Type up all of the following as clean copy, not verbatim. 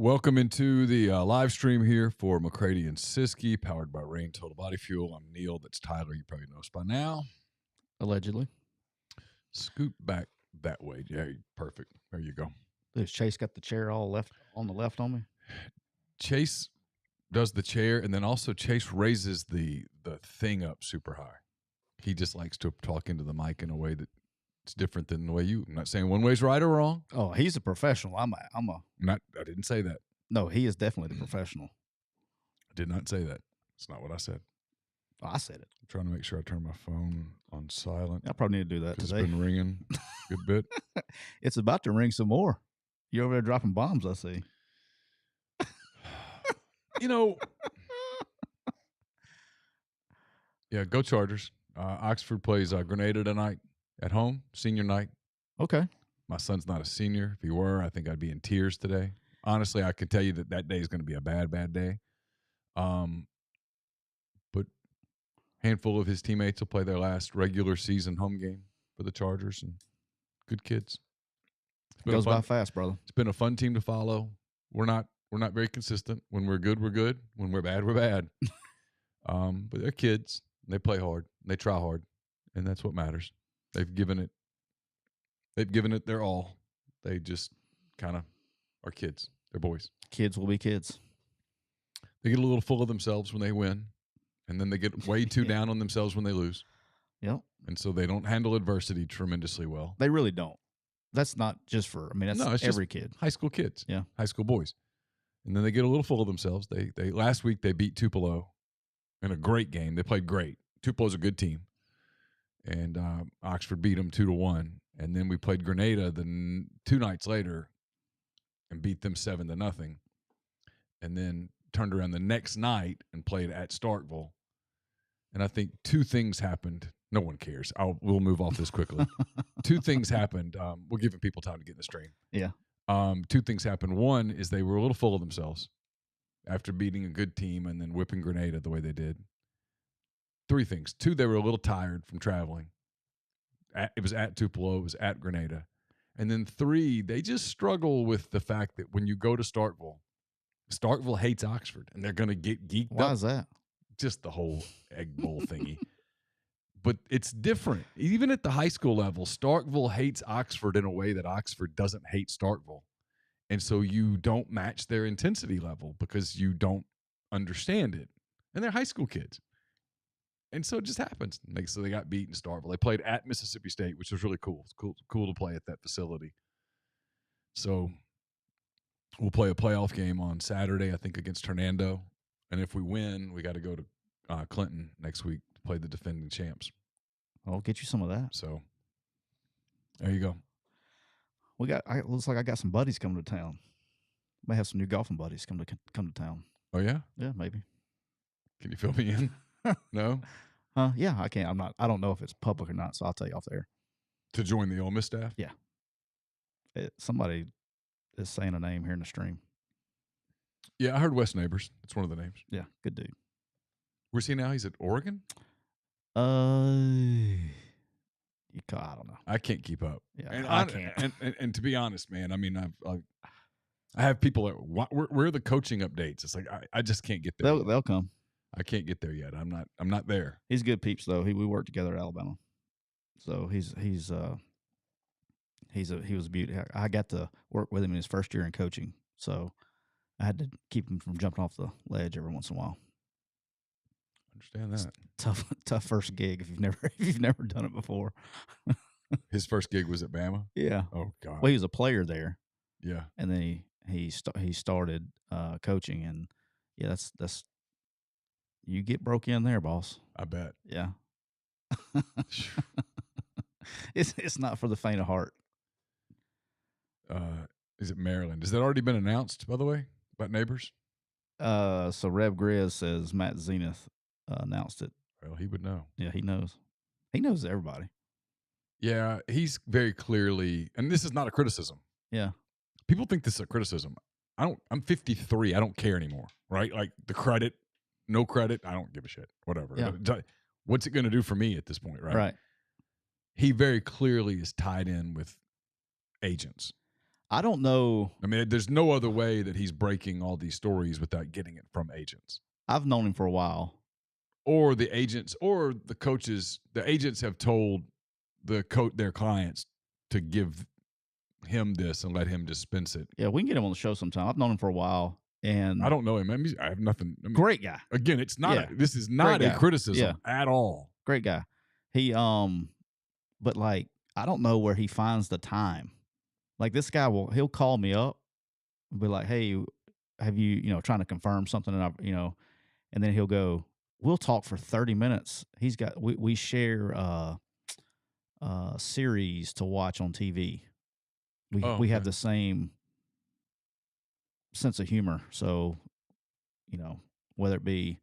Welcome into the live stream here for McCready and Siskey, powered by Rain Total Body Fuel. I'm Neal. That's Tyler. You probably know us by now. Allegedly. Scoot back that way. Yeah, perfect. There you go. Does Chase got the chair all left on the left on me? Chase does the chair, and then also Chase raises the thing up super high. He just likes to talk into the mic in a way that it's different than the way you. I'm not saying one way's right or wrong. Oh, he's a professional. I didn't say that. No, he is definitely the professional. I did not say that. It's not what I said. Oh, I said it. I'm trying to make sure I turn my phone on silent. I probably need to do that today. It's been ringing a good bit. It's about to ring some more. You're over there dropping bombs, I see. Yeah, go Chargers. Oxford plays Grenada tonight at home, senior night. Okay. My son's not a senior. If he were, I think I'd be in tears today. Honestly, I can tell you that day is going to be a bad, bad day. But a handful of his teammates will play their last regular season home game for the Chargers, and good kids. It goes by fast, brother. It's been a fun team to follow. We're not very consistent. When we're good, we're good. When we're bad, we're bad. But they're kids. They play hard. They try hard, and that's what matters. They've given it their all. They just kind of are kids. They're boys. Kids will be kids. They get a little full of themselves when they win, and then they get way too down on themselves when they lose. Yep. And so they don't handle adversity tremendously well. They really don't. That's not just for, that's every kid. High school kids. Yeah. High school boys. And then they get a little full of themselves. They last week they beat Tupelo in a great game. They played great. Tupelo's a good team. And Oxford beat them 2-1. And then we played Grenada 2 nights later and beat them 7-0. And then turned around the next night and played at Starkville. And I think 2 things happened. No one cares. We'll move off this quickly. 2 things happened. We're giving people time to get in the stream. Yeah. 2 things happened. One is they were a little full of themselves after beating a good team and then whipping Grenada the way they did. 3 things. 2, they were a little tired from traveling. It was at Tupelo. It was at Grenada. And then 3, they just struggle with the fact that when you go to Starkville hates Oxford, and they're going to get geeked up. Why is that? Just the whole Egg Bowl thingy. But it's different. Even at the high school level, Starkville hates Oxford in a way that Oxford doesn't hate Starkville. And so you don't match their intensity level because you don't understand it. And they're high school kids. And so it just happens. So they got beat in Starkville. They played at Mississippi State, which was really cool. It's cool to play at that facility. So we'll play a playoff game on Saturday, I think, against Hernando. And if we win, we got to go to Clinton next week to play the defending champs. I'll get you some of that. So there you go. Looks like I got some buddies coming to town. May have some new golfing buddies come to town. Oh yeah? Yeah, maybe. Can you fill me in? No? Yeah, I can. I don't know if it's public or not, so I'll tell you off there. To join the Ole Miss staff? Yeah. Somebody is saying a name here in the stream. Yeah, I heard Wes Neighbors. It's one of the names. Yeah, good dude. Where's he now? He's at Oregon? I don't know. I can't keep up. Yeah, and I can't. And to be honest, man, I mean, I have people that where are the coaching updates? It's like I just can't get there. They'll come. I can't get there yet. I'm not there. He's good peeps though. We worked together at Alabama, so he was a beauty. I got to work with him in his first year in coaching, so I had to keep him from jumping off the ledge every once in a while. Understand that. Tough first gig if you've never done it before. His first gig was at Bama. Yeah. Oh God. Well, he was a player there. Yeah. And then he started coaching, and yeah, that's you get broke in there, boss. I bet. Yeah. It's not for the faint of heart. Is it Maryland? Has that already been announced, by the way, about Neighbors? So Rev Grizz says Matt Zenith announced it. Well, he would know. Yeah, he knows. He knows everybody. Yeah, he's very clearly, and this is not a criticism. Yeah. People think this is a criticism. I'm 53. I don't care anymore, right? Like the credit, no credit, I don't give a shit. Whatever. Yeah. What's it going to do for me at this point, right? Right. He very clearly is tied in with agents. I don't know. I mean, there's no other way that he's breaking all these stories without getting it from agents. I've known him for a while. Or the agents or the coaches. The agents have told their clients to give him this and let him dispense it. Yeah, we can get him on the show sometime. I've known him for a while, and I don't know him. I have nothing. I mean, great guy. Again, it's not. Yeah. This is not a guy. criticism at all. Great guy. He but like I don't know where he finds the time. Like this guy he'll call me up and be like, "Hey, have you trying to confirm something?" And and then he'll go, "We'll talk for 30 minutes." He's got we share series to watch on TV. We have the same sense of humor. So, whether it be,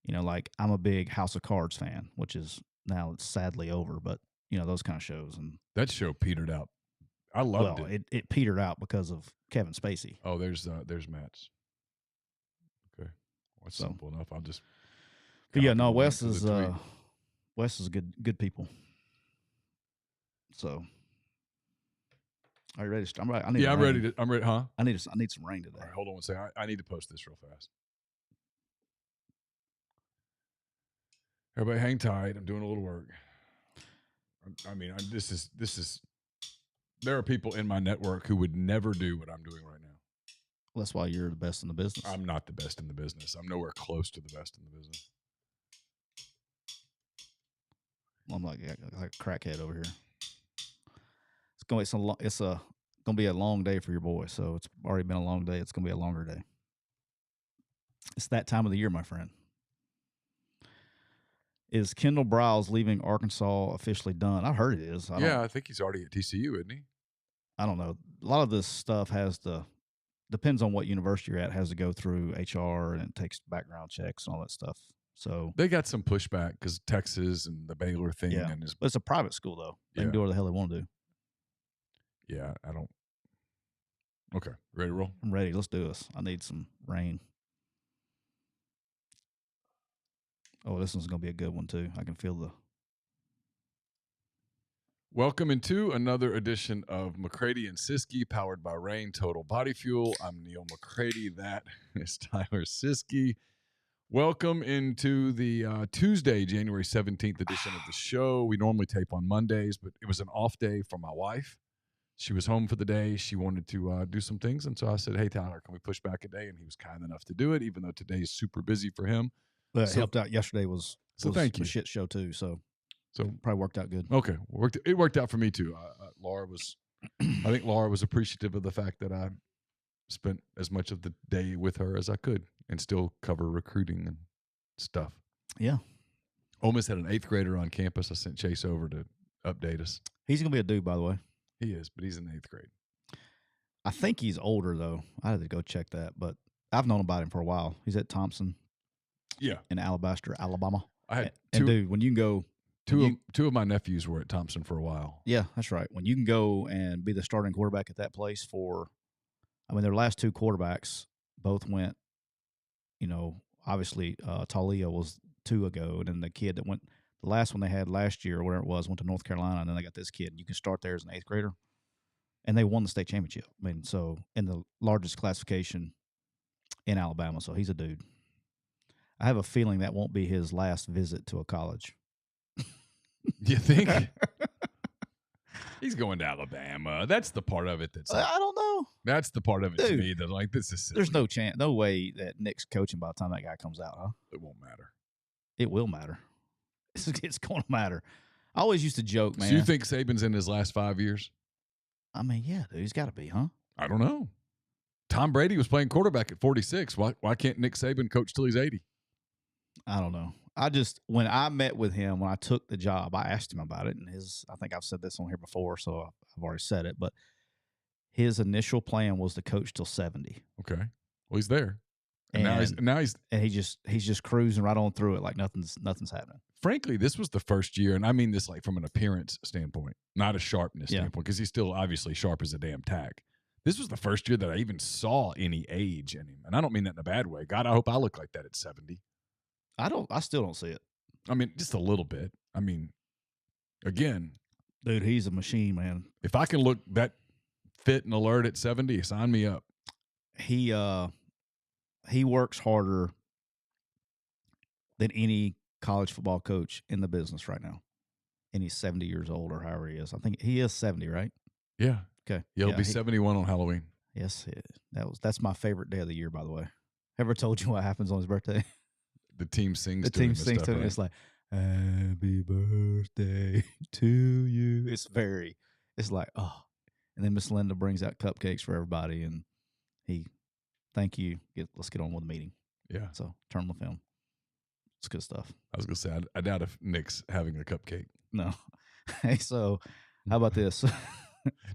like I'm a big House of Cards fan, which is now it's sadly over, but those kind of shows. And that show petered out. I loved it. It petered out because of Kevin Spacey. Oh, there's Matt's. Okay. Well, that's simple enough. I'll just. But yeah, no, Wes is good people. So. Are you ready to start? I'm ready. I'm ready. Huh? I need some rain today. All right, hold on one second. I need to post this real fast. Everybody, hang tight. I'm doing a little work. I mean, this is. There are people in my network who would never do what I'm doing right now. Well, that's why you're the best in the business. I'm not the best in the business. I'm nowhere close to the best in the business. I'm like a crackhead over here. It's gonna be a long day for your boy. So it's already been a long day. It's gonna be a longer day. It's that time of the year, my friend. Is Kendall Briles leaving Arkansas officially done? I heard it is. I think he's already at TCU, isn't he? I don't know. A lot of this stuff depends on what university you're at, has to go through HR and it takes background checks and all that stuff. So they got some pushback because Texas and the Baylor thing. Yeah, but it's a private school though. They can do whatever the hell they want to do. Yeah, I don't. Okay, ready to roll? I'm ready. Let's do this. I need some rain. Oh, this one's going to be a good one, too. I can feel the... Welcome into another edition of McCready and Siskey, powered by Rain Total Body Fuel. I'm Neal McCready. That is Tyler Siskey. Welcome into the Tuesday, January 17th edition of the show. We normally tape on Mondays, but it was an off day for my wife. She was home for the day. She wanted to do some things, and so I said, hey, Tyler, can we push back a day? And he was kind enough to do it, even though today is super busy for him. But it helped out. Yesterday was thank you. A shit show too. So probably worked out good. Okay, it worked out for me too. I think Laura was appreciative of the fact that I spent as much of the day with her as I could and still cover recruiting and stuff. Yeah. Ole Miss had an 8th grader on campus. I sent Chase over to update us. He's gonna be a dude, by the way. He is, but he's in the 8th grade. I think he's older though. I had to go check that, but I've known about him for a while. He's at Thompson. Yeah, in Alabaster, Alabama. I had dude, when you can go, two of my nephews were at Thompson for a while. Yeah, that's right. When you can go and be the starting quarterback at that place their last 2 quarterbacks both went. Obviously, Talia was 2 ago, and then the kid that went, the last one they had last year, or whatever it was, went to North Carolina, and then they got this kid. You can start there as an 8th grader, and they won the state championship. I mean, so in the largest classification in Alabama, so he's a dude. I have a feeling that won't be his last visit to a college. You think? He's going to Alabama. That's the part of it that's... I don't know. That's the part of it, dude, to me that, like, this is silly. There's no chance, no way that Nick's coaching by the time that guy comes out, huh? It won't matter. It will matter. It's going to matter. I always used to joke, man. So you think Saban's in his last 5 years? I mean, yeah, dude, he's got to be, huh? I don't know. Tom Brady was playing quarterback at 46. Why can't Nick Saban coach till he's 80? I don't know. When I met with him, when I took the job, I asked him about it, and I think I've said this on here before, so I've already said it, but his initial plan was to coach till 70. Okay. Well, he's there. And he's just cruising right on through it like nothing's happening. Frankly, this was the first year, and I mean this like from an appearance standpoint, not a sharpness standpoint, because he's still obviously sharp as a damn tack. This was the first year that I even saw any age in him, and I don't mean that in a bad way. God, I hope I look like that at 70. I still don't see it. I mean, just a little bit. I mean, again, dude, he's a machine, man. If I can look that fit and alert at 70, sign me up. He works harder than any college football coach in the business right now. And he's 70 years old or however he is. I think he is 70, right? Yeah. Okay. He'll be 71 on Halloween. Yes. That's my favorite day of the year, by the way. Ever told you what happens on his birthday? The team sings the to him. team sings to him. Right? It's like, happy birthday to you. It's like, oh. And then Miss Linda brings out cupcakes for everybody, and thank you. Let's get on with the meeting. Yeah. So turn the film. It's good stuff. I was going to say, I doubt if Nick's having a cupcake. No. Hey, so how about this?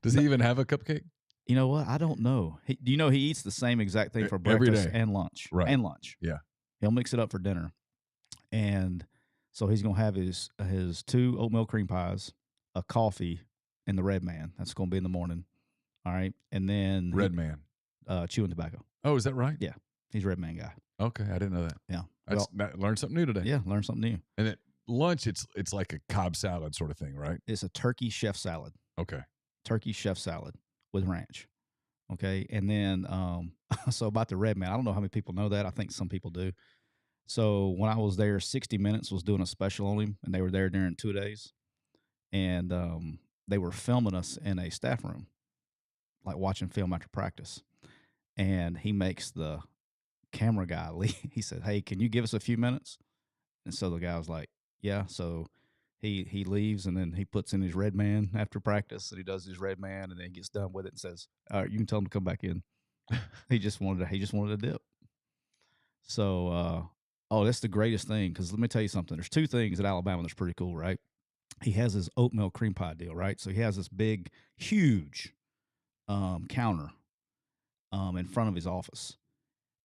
Does he even have a cupcake? You know what? I don't know. Do you know he eats the same exact thing for breakfast and lunch? Right. And lunch. Yeah. He'll mix it up for dinner. And so he's going to have his 2 oatmeal cream pies, a coffee, and the Red Man. That's going to be in the morning. All right. And then Red Man. Chewing tobacco. Oh, is that right? Yeah. He's Red Man guy. Okay. I didn't know that. Yeah. Learned something new today. Yeah. Learn something new. And at lunch, it's like a Cobb salad sort of thing, right? It's a turkey chef salad. Okay. Turkey chef salad with ranch. Okay. And then, so about the Red Man, I don't know how many people know that. I think some people do. So when I was there, 60 Minutes was doing a special on him, and they were there during 2 days. And they were filming us in a staff room, like watching film after practice. And he makes the camera guy leave. He said, "Hey, can you give us a few minutes?" And so the guy was like, "Yeah." So he leaves, and then he puts in his Red Man after practice, and he does his Red Man, and then he gets done with it and says, "All right, you can tell him to come back in." He just wanted a dip. So, that's the greatest thing, because let me tell you something. There's 2 things at Alabama that's pretty cool, right? He has his oatmeal cream pie deal, right? So he has this big, huge counter in front of his office.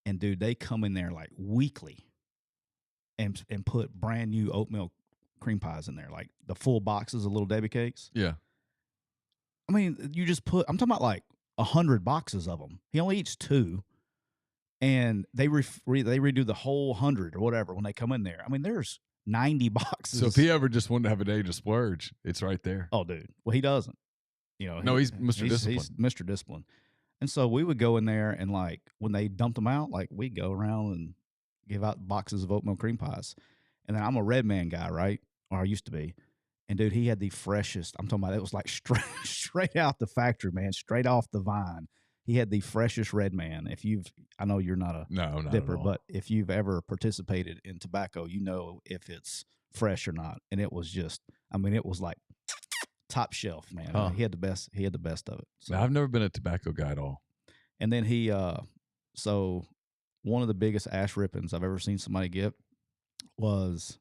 And, dude, they come in there like weekly and put brand new oatmeal cream pies in there, like the full boxes of Little Debbie cakes. Yeah. I mean, I'm talking about like 100 boxes of them. He only eats 2. And they redo the whole 100 or whatever when they come in there. I mean, there's 90 boxes. So if he ever just wanted to have a day to splurge, it's right there. Oh, dude. Well, he doesn't. No, he's Mr. Discipline. He's Mr. Discipline. And so we would go in there, and like when they dumped them out, like we'd go around and give out boxes of oatmeal cream pies. And then I'm a Red Man guy, right? Or I used to be. And dude, he had the freshest. I'm talking about it was like straight out the factory, man, straight off the vine. He had the freshest Red Man. I know you're not a dipper, but if you've ever participated in tobacco, you know if it's fresh or not. And it was just, it was like top shelf, man. Huh. He had the best of it. So. Now, I've never been a tobacco guy at all. And then so one of the biggest ash rippings I've ever seen somebody get was,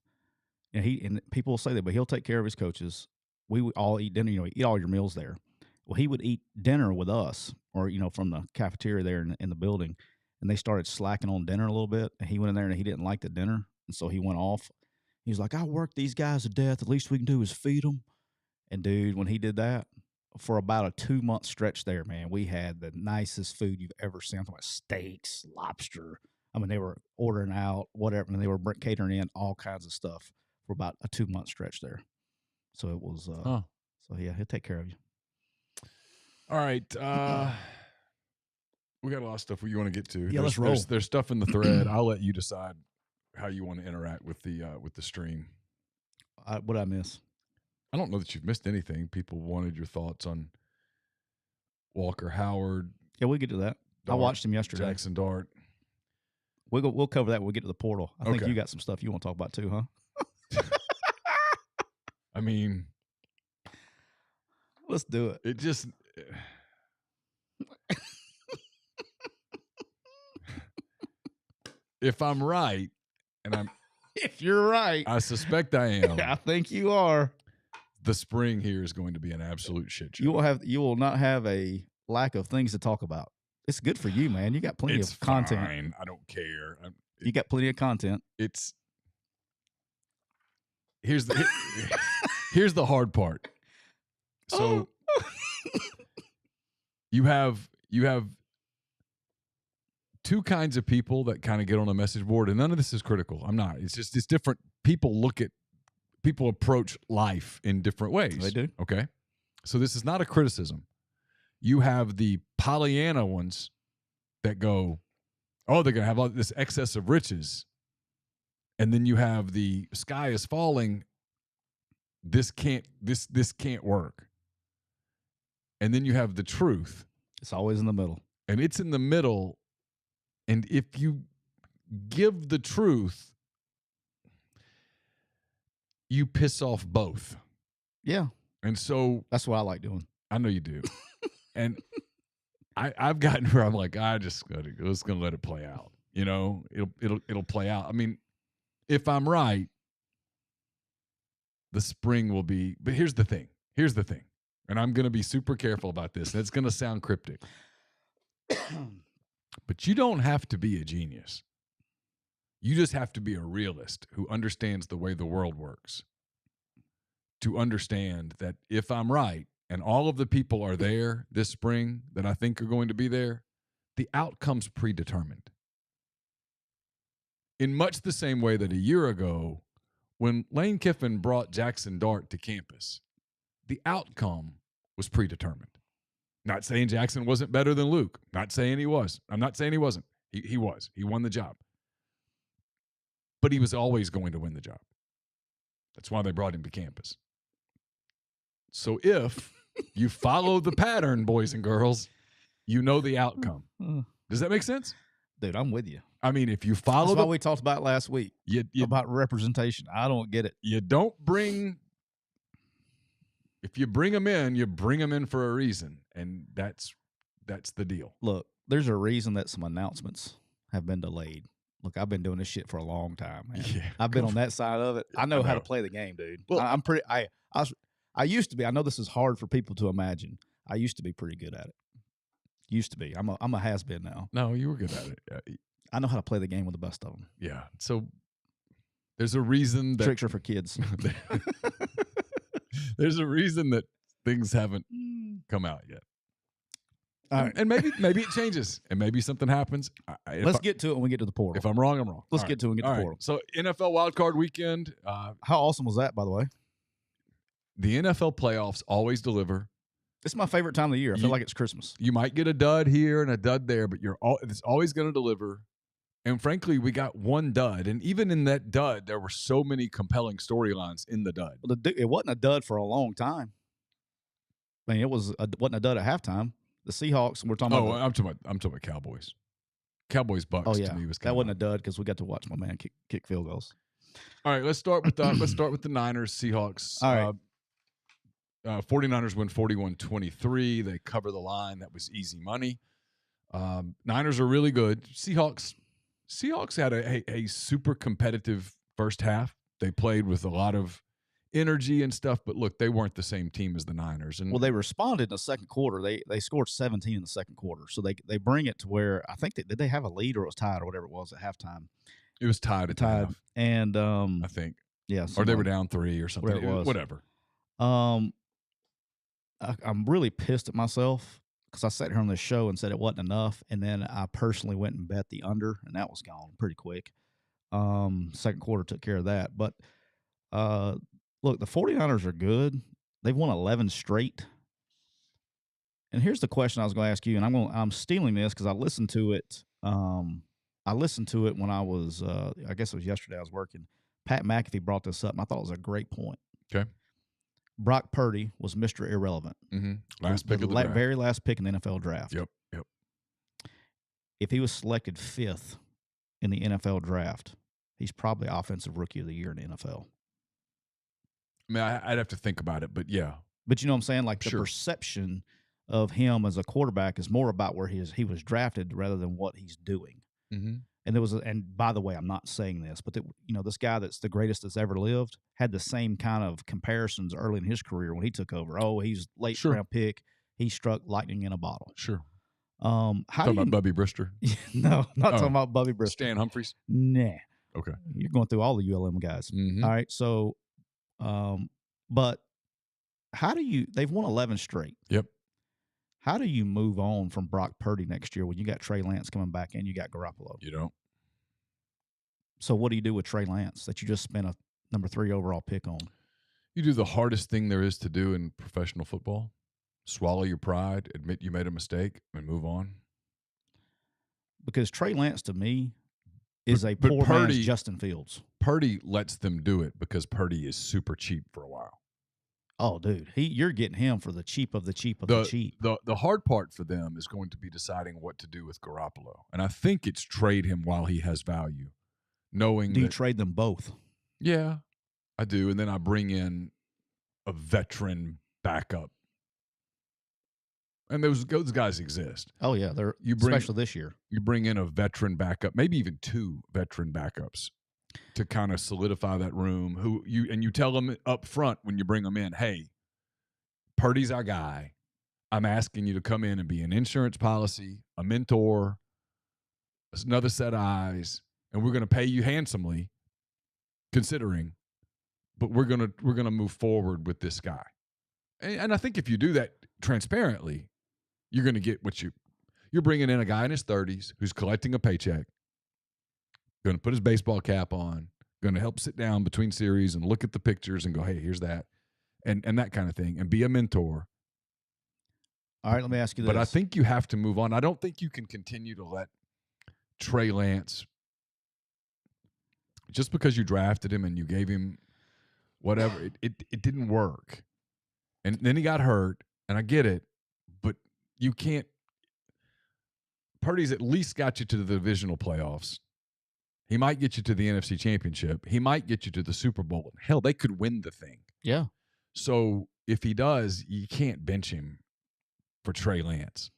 and people will say that, but he'll take care of his coaches. We would all eat dinner, eat all your meals there. Well, he would eat dinner with us, or from the cafeteria there in the building, and they started slacking on dinner a little bit. And he went in there and he didn't like the dinner, and so he went off. He was like, "I work these guys to death. The least we can do is feed them." And dude, when he did that, for about a 2-month stretch there, man, we had the nicest food you've ever seen. I'm talking about steaks, lobster. They were ordering out whatever, and they were catering in all kinds of stuff for about a 2-month stretch there. So it was. So yeah, he'll take care of you. All right. We got a lot of stuff you want to get to. Yeah, let's roll. There's stuff in the thread. I'll let you decide how you want to interact with the stream. What did I miss? I don't know that you've missed anything. People wanted your thoughts on Walker Howard. Yeah, we'll get to that. Dart, I watched him yesterday. Jackson Dart. We'll cover that when we get to the portal. I think Okay. you got some stuff you want to talk about too, huh? Let's do it. It just... If I'm right, and if you're right, I suspect I am. I think you are. The spring here is going to be an absolute shit show. You will not have a lack of things to talk about. It's good for you, man. You got plenty of content. Fine. I don't care. You got plenty of content. Here's the hard part. So you have 2 kinds of people that kind of get on a message board, and none of this is critical. I'm not. It's different. People approach life in different ways. They do. Okay. So this is not a criticism. You have the Pollyanna ones that go, oh, they're going to have all this excess of riches. And then you have the sky is falling. This can't work. And then you have the truth. It's always in the middle. And it's in the middle. And if you give the truth, you piss off both. Yeah. And so that's what I like doing. I know you do. And I've gotten where I'm like, I just gonna let it play out. You know, it'll play out. I mean, if I'm right, the spring will be. But here's the thing. And I'm gonna be super careful about this. And it's gonna sound cryptic. But you don't have to be a genius. You just have to be a realist who understands the way the world works. To understand that if I'm right, and all of the people are there this spring that I think are going to be there, the outcome's predetermined. In much the same way that a year ago, when Lane Kiffin brought Jackson Dart to campus, the outcome was predetermined. Not saying Jackson wasn't better than Luke. Not saying he was. I'm not saying he wasn't. He was. He won the job. But he was always going to win the job. That's why they brought him to campus. So if you follow the pattern, boys and girls, you know the outcome. Does that make sense? Dude, I'm with you. I mean, if you follow That's what we talked about last week about representation. I don't get it. You don't bring – if you bring them in, you bring them in for a reason, and that's the deal. Look, there's a reason that some announcements have been delayed. Look, I've been doing this shit for a long time, man. Yeah, I've been on that side of it. I know how to play the game, dude. Well, I used to be. I know this is hard for people to imagine. I used to be pretty good at it. Used to be. I'm a has-been now. No, you were good at it. Yeah. I know how to play the game with the best of them. Yeah. So there's a reason that tricks are for kids. There's a reason that things haven't come out yet. All right. And maybe it changes, and maybe something happens. Let's get to it when we get to the portal. If I'm wrong, I'm wrong. Let's get to it and get to the portal. So NFL Wildcard Weekend. How awesome was that, by the way? The NFL playoffs always deliver. It's my favorite time of the year. I feel like it's Christmas. You might get a dud here and a dud there, but it's always going to deliver. And frankly, we got one dud. And even in that dud, there were so many compelling storylines in the dud. Well, it wasn't a dud for a long time. I mean, wasn't a dud at halftime. The Seahawks, we're talking about. I'm talking about Cowboys. Cowboys Bucks to me was that wasn't a dud because we got to watch my man kick field goals. All right, let's start with the Niners Seahawks. All right. 49ers win 41-23. They cover the line. That was easy money. Niners are really good. Seahawks had a super competitive first half. They played with a lot of energy and stuff, but look, they weren't the same team as the Niners. And they responded in the second quarter. They scored 17 in the second quarter, so they bring it to where I think did they have a lead or it was tied or whatever it was at halftime. It was tied at half, and I think or they were down 3 or something. Whatever. I'm really pissed at myself because I sat here on this show and said it wasn't enough, and then I personally went and bet the under, and that was gone pretty quick. Second quarter took care of that. But look, the 49ers are good. They've won 11 straight. And here's the question I was going to ask you, and I'm stealing this because I listened to it. I listened to it when I was, I guess it was yesterday I was working. Pat McAfee brought this up, and I thought it was a great point. Okay. Brock Purdy was Mr. Irrelevant. Mm-hmm. Last pick of the draft. Very last pick in the NFL draft. Yep. If he was selected 5th in the NFL draft, he's probably Offensive Rookie of the Year in the NFL. I mean, I'd have to think about it, but yeah. But you know what I'm saying? Like the perception of him as a quarterback is more about where he was drafted rather than what he's doing. Mm-hmm. And by the way, I'm not saying this, but this guy that's the greatest that's ever lived had the same kind of comparisons early in his career when he took over. Oh, he's late round pick. He struck lightning in a bottle. Sure. Talking about Bubby Brister? No, not talking about Bubby Brister. Stan Humphries? Nah. Okay. You're going through all the ULM guys. Mm-hmm. All right. So, but how do you? They've won 11 straight. Yep. How do you move on from Brock Purdy next year when you got Trey Lance coming back and you got Garoppolo? You don't. So what do you do with Trey Lance that you just spent a number 3 overall pick on? You do the hardest thing there is to do in professional football. swallow your pride, admit you made a mistake, and move on? Because Trey Lance, to me, is a But poor Purdy- man's Justin Fields. Purdy lets them do it because Purdy is super cheap for a while. Oh, dude, you're getting him for the cheap of the cheap of the cheap. The hard part for them is going to be deciding what to do with Garoppolo. And I think it's trade him while he has value, knowing Do you that, trade them both? yeah, I do. And then I bring in a veteran backup. And those guys exist. Oh, yeah, especially this year. You bring in a veteran backup, maybe even 2 veteran backups to kind of solidify that room. You tell them up front when you bring them in, hey, Purdy's our guy. I'm asking you to come in and be an insurance policy, a mentor, another set of eyes, and we're going to pay you handsomely, considering, but we're gonna move forward with this guy. And I think if you do that transparently, you're going to get what you're bringing in a guy in his 30s who's collecting a paycheck, going to put his baseball cap on, going to help sit down between series and look at the pictures and go, hey, here's that, and that kind of thing, and be a mentor. All right, let me ask you this. But I think you have to move on. I don't think you can continue to let Trey Lance, just because you drafted him and you gave him whatever, it didn't work. And then he got hurt, and I get it, but you can't. Purdy's at least got you to the divisional playoffs. He might get you to the NFC Championship. He might get you to the Super Bowl. Hell, they could win the thing. Yeah. So if he does, you can't bench him for Trey Lance.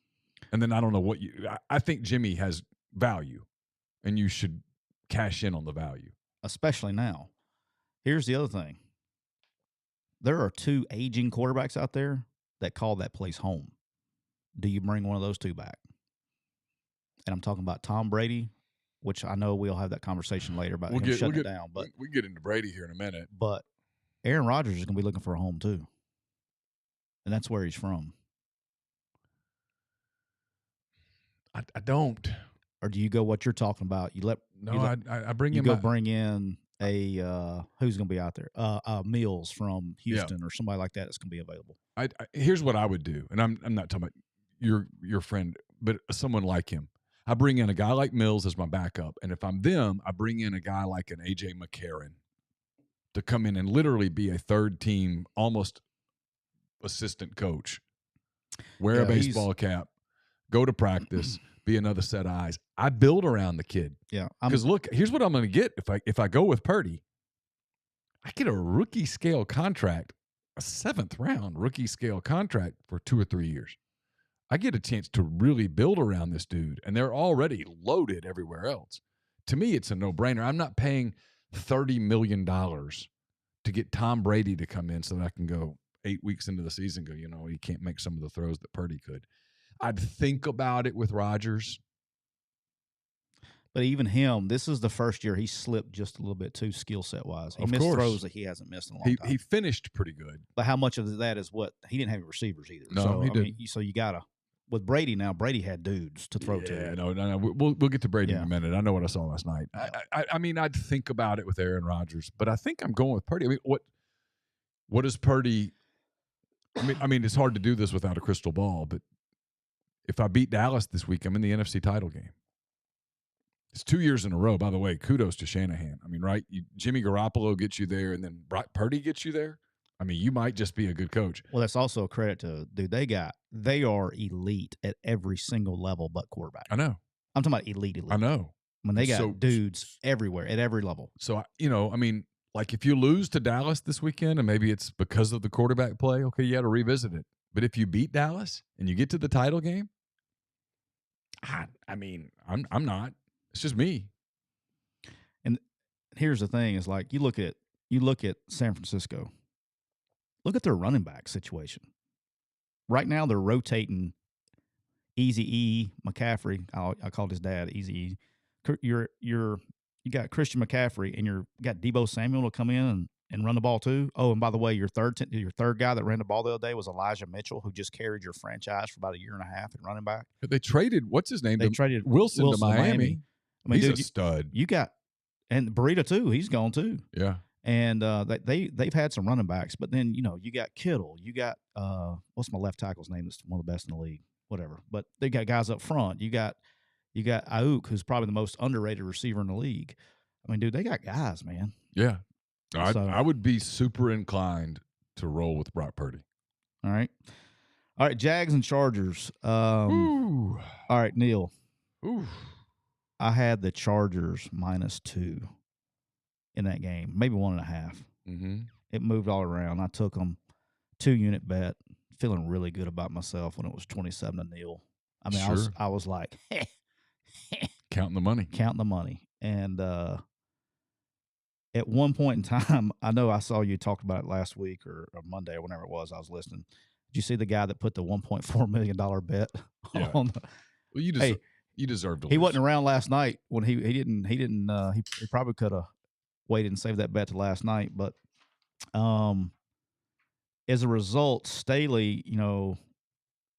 And then I don't know what I think Jimmy has value, and you should cash in on the value. Especially now. Here's the other thing. There are 2 aging quarterbacks out there that call that place home. Do you bring one of those 2 back? And I'm talking about Tom Brady, which I know we'll have that conversation later about him shutting it down. But we get into Brady here in a minute. But Aaron Rodgers is going to be looking for a home too. And that's where he's from. I don't. Or do you go what you're talking about? I bring him. Bring in a who's going to be out there? Mills from Houston or somebody like that that's going to be available. Here's what I would do, and I'm not talking about your friend, but someone like him. I bring in a guy like Mills as my backup, and if I'm them, I bring in a guy like an A.J. McCarron to come in and literally be a third team, almost assistant coach. Wear a baseball cap, go to practice, be another set of eyes. I build around the kid. Yeah. Because look, here's what I'm going to get if I go with Purdy. I get a rookie scale contract, a 7th round rookie scale contract for 2 or 3 years. I get a chance to really build around this dude, and they're already loaded everywhere else. To me, it's a no-brainer. I'm not paying $30 million to get Tom Brady to come in so that I can go 8 weeks into the season and go, he can't make some of the throws that Purdy could. I'd think about it with Rodgers. But even him, this is the first year he slipped just a little bit too skill set wise. He missed throws that he hasn't missed in a long time. He finished pretty good. But how much of that is what he didn't have receivers either? No, so, he didn't. So you gotta with Brady now. Brady had dudes to throw to. Yeah, no. We'll get to Brady in a minute. I know what I saw last night. I mean, I'd think about it with Aaron Rodgers, but I think I'm going with Purdy. I mean, what is Purdy? I mean, it's hard to do this without a crystal ball, but if I beat Dallas this week, I'm in the NFC title game. It's 2 years in a row. By the way, kudos to Shanahan. I mean, right? Jimmy Garoppolo gets you there, and then Purdy gets you there. I mean, you might just be a good coach. Well, that's also a credit to dude. They are elite at every single level but quarterback. I know. I'm talking about elite. I know. When they got dudes everywhere at every level. So I mean, like if you lose to Dallas this weekend, and maybe it's because of the quarterback play, okay, you got to revisit it. But if you beat Dallas and you get to the title game, I mean, I'm not. It's just me. And here's the thing: is like you look at San Francisco. Look at their running back situation. Right now, they're rotating Easy McCaffrey. I called his dad Easy E. You got Christian McCaffrey, and you got Dabo Samuel to come in and run the ball too. Oh, and by the way, your third guy that ran the ball the other day was Elijah Mitchell, who just carried your franchise for about a year and a half at running back. They traded what's his name? They traded Wilson to Miami. I mean, he's dude, a stud. You got and Burrito too. He's gone too. Yeah. And they've had some running backs, but then you got Kittle, you got what's my left tackle's name? That's one of the best in the league. Whatever, but they got guys up front. You got Ayuk, who's probably the most underrated receiver in the league. I mean, dude, they got guys, man. Yeah, So- I would be super inclined to roll with Brock Purdy. All right, Jags and Chargers. Ooh, All right, Neal. ooh. I had the Chargers -2 in that game, maybe 1.5. Mm-hmm. It moved all around. I took them 2-unit bet, feeling really good about myself when it was 27-0. I mean, Sure. I was like Counting the money. counting the money. And at one point in time, I know I saw you talk about it last week or Monday or whenever it was. I was listening. Did you see the guy that put the $1.4 million bet Yeah. on the? Well, you deserve to He lose. wasn't around last night when he probably could have waited and saved that bet to last night. But as a result, Staley,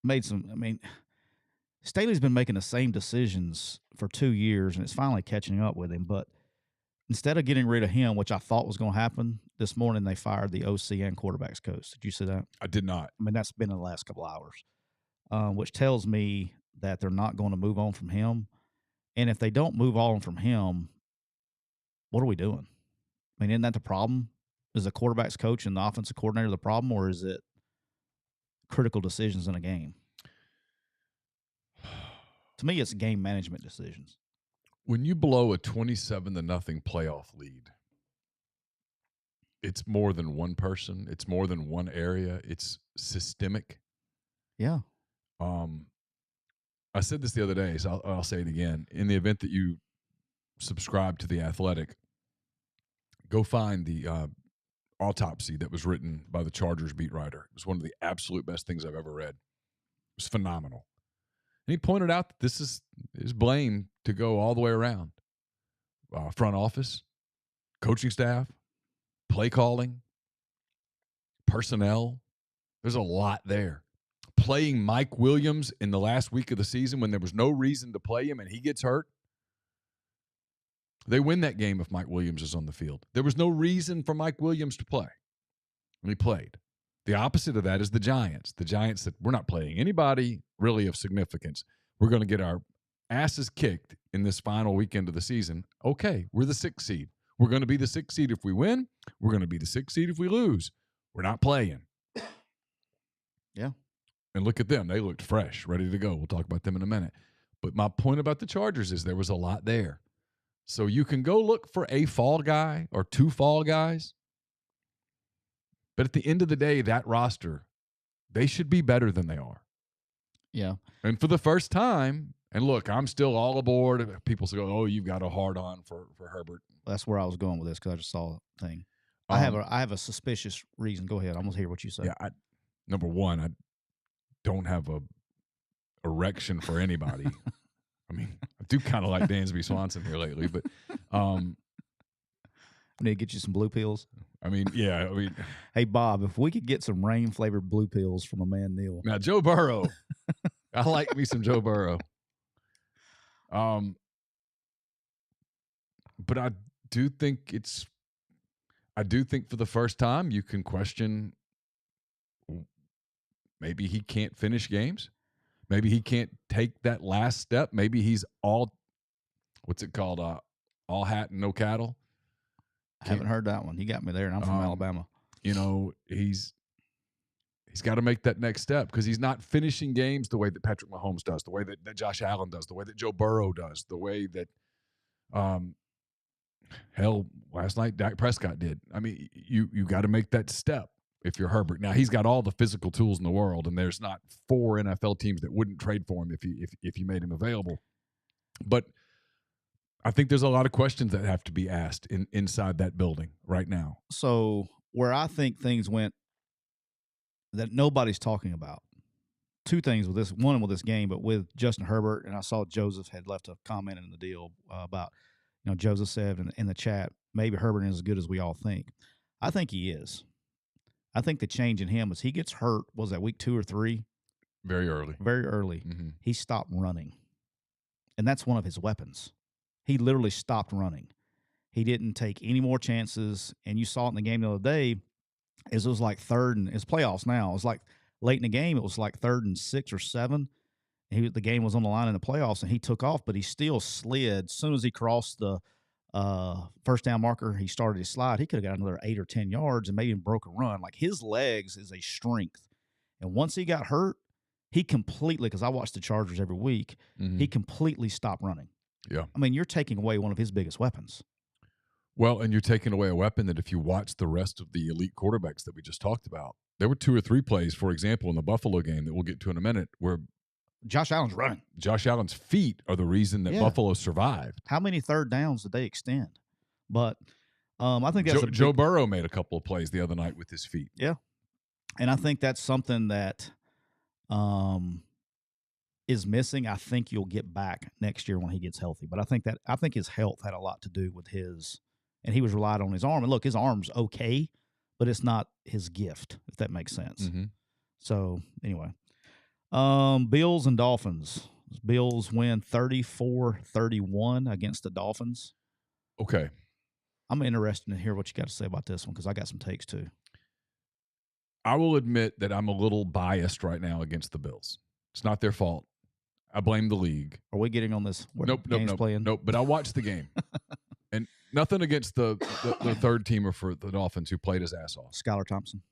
made some. I mean, Staley's been making the same decisions for 2 years, and it's finally catching up with him. But instead of getting rid of him, which I thought was going to happen, this morning they fired the OC and quarterbacks coach. Did you see that? I did not. I mean, that's been in the last couple hours, which tells me that they're not going to move on from him. And if they don't move on from him, what are we doing? I mean, isn't that the problem? Is the quarterbacks coach and the offensive coordinator the problem, or is it critical decisions in a game? To me, it's game management decisions. When you blow a 27-0 playoff lead, it's more than one person. It's more than one area. It's systemic. Yeah. I said this the other day, so I'll say it again. In the event that you subscribe to The Athletic, go find the autopsy that was written by the Chargers beat writer. It was one of the absolute best things I've ever read. It was phenomenal. And he pointed out that this is blame to go all the way around. Front office, coaching staff, play calling, personnel. There's a lot there. Playing Mike Williams in the last week of the season when there was no reason to play him and he gets hurt. They win that game if Mike Williams is on the field. There was no reason for Mike Williams to play. And he played. The opposite of that is the Giants. The Giants said, we're not playing anybody really of significance. We're going to get our asses kicked in this final weekend of the season. Okay, we're the 6th seed. We're going to be the 6th seed if we win. We're going to be the 6th seed if we lose. We're not playing. Yeah. And look at them. They looked fresh, ready to go. We'll talk about them in a minute. But my point about the Chargers is there was a lot there. So you can go look for a fall guy or 2 fall guys. But at the end of the day, that roster, they should be better than they are. Yeah. And for the first time, and look, I'm still all aboard. People say, oh, you've got a hard on for Herbert. That's where I was going with this because I just saw a thing. I have a suspicious reason. Go ahead. I'm going to hear what you say. Yeah. Number one, I don't have a erection for anybody. I mean, I do kind of like Dansby Swanson here lately, but I need to get you some blue pills. I mean, yeah. I mean, hey, Bob, if we could get some rain-flavored blue pills from a man, Neal. Now, Joe Burrow. I like me some Joe Burrow. But I do think for the first time you can question maybe he can't finish games. Maybe he can't take that last step. Maybe he's all hat and no cattle. I haven't heard that one. You got me there, and I'm from Alabama. He's got to make that next step because he's not finishing games the way that Patrick Mahomes does, the way that Josh Allen does, the way that Joe Burrow does, the way that last night Dak Prescott did. I mean, you got to make that step if you're Herbert. Now, he's got all the physical tools in the world, and there's not 4 NFL teams that wouldn't trade for him if you made him available. But I think there's a lot of questions that have to be asked inside that building right now. So where I think things went that nobody's talking about, 2 things with this. One with this game, but with Justin Herbert, and I saw Joseph had left a comment in the deal about, Joseph said in the chat, maybe Herbert is as good as we all think. I think he is. I think the change in him is he gets hurt, was that week 2 or 3? Very early. Very early. Mm-hmm. He stopped running. And that's one of his weapons. He literally stopped running. He didn't take any more chances, and you saw it in the game the other day. It was like it's playoffs now. It was like late in the game. It was like 3rd and 6 or 7. The game was on the line in the playoffs, and he took off, but he still slid. As soon as he crossed the first down marker, he started his slide. He could have got another 8 or 10 yards and maybe even broke a run. Like, his legs is a strength. And once he got hurt, he completely, because I watch the Chargers every week, he completely stopped running. Yeah. I mean, you're taking away one of his biggest weapons. Well, and you're taking away a weapon that if you watch the rest of the elite quarterbacks that we just talked about, there were 2 or 3 plays, for example, in the Buffalo game that we'll get to in a minute, where Josh Allen's running. Josh Allen's feet are the reason that Buffalo survived. How many third downs did they extend? But I think that's Joe Burrow made a couple of plays the other night with his feet. Yeah. And I think that's something that is missing. I think you'll get back next year when he gets healthy. But I think his health had a lot to do with his, and he was relied on his arm. And look, his arm's okay, but it's not his gift, if that makes sense. Mm-hmm. So anyway, Bills and Dolphins. Bills win 34-31 against the Dolphins. Okay. I'm interested to hear what you got to say about this one because I got some takes too. I will admit that I'm a little biased right now against the Bills. It's not their fault. I blame the league. Are we getting on this? Nope. But I watched the game. And nothing against the third teamer for the Dolphins who played his ass off. Skylar Thompson.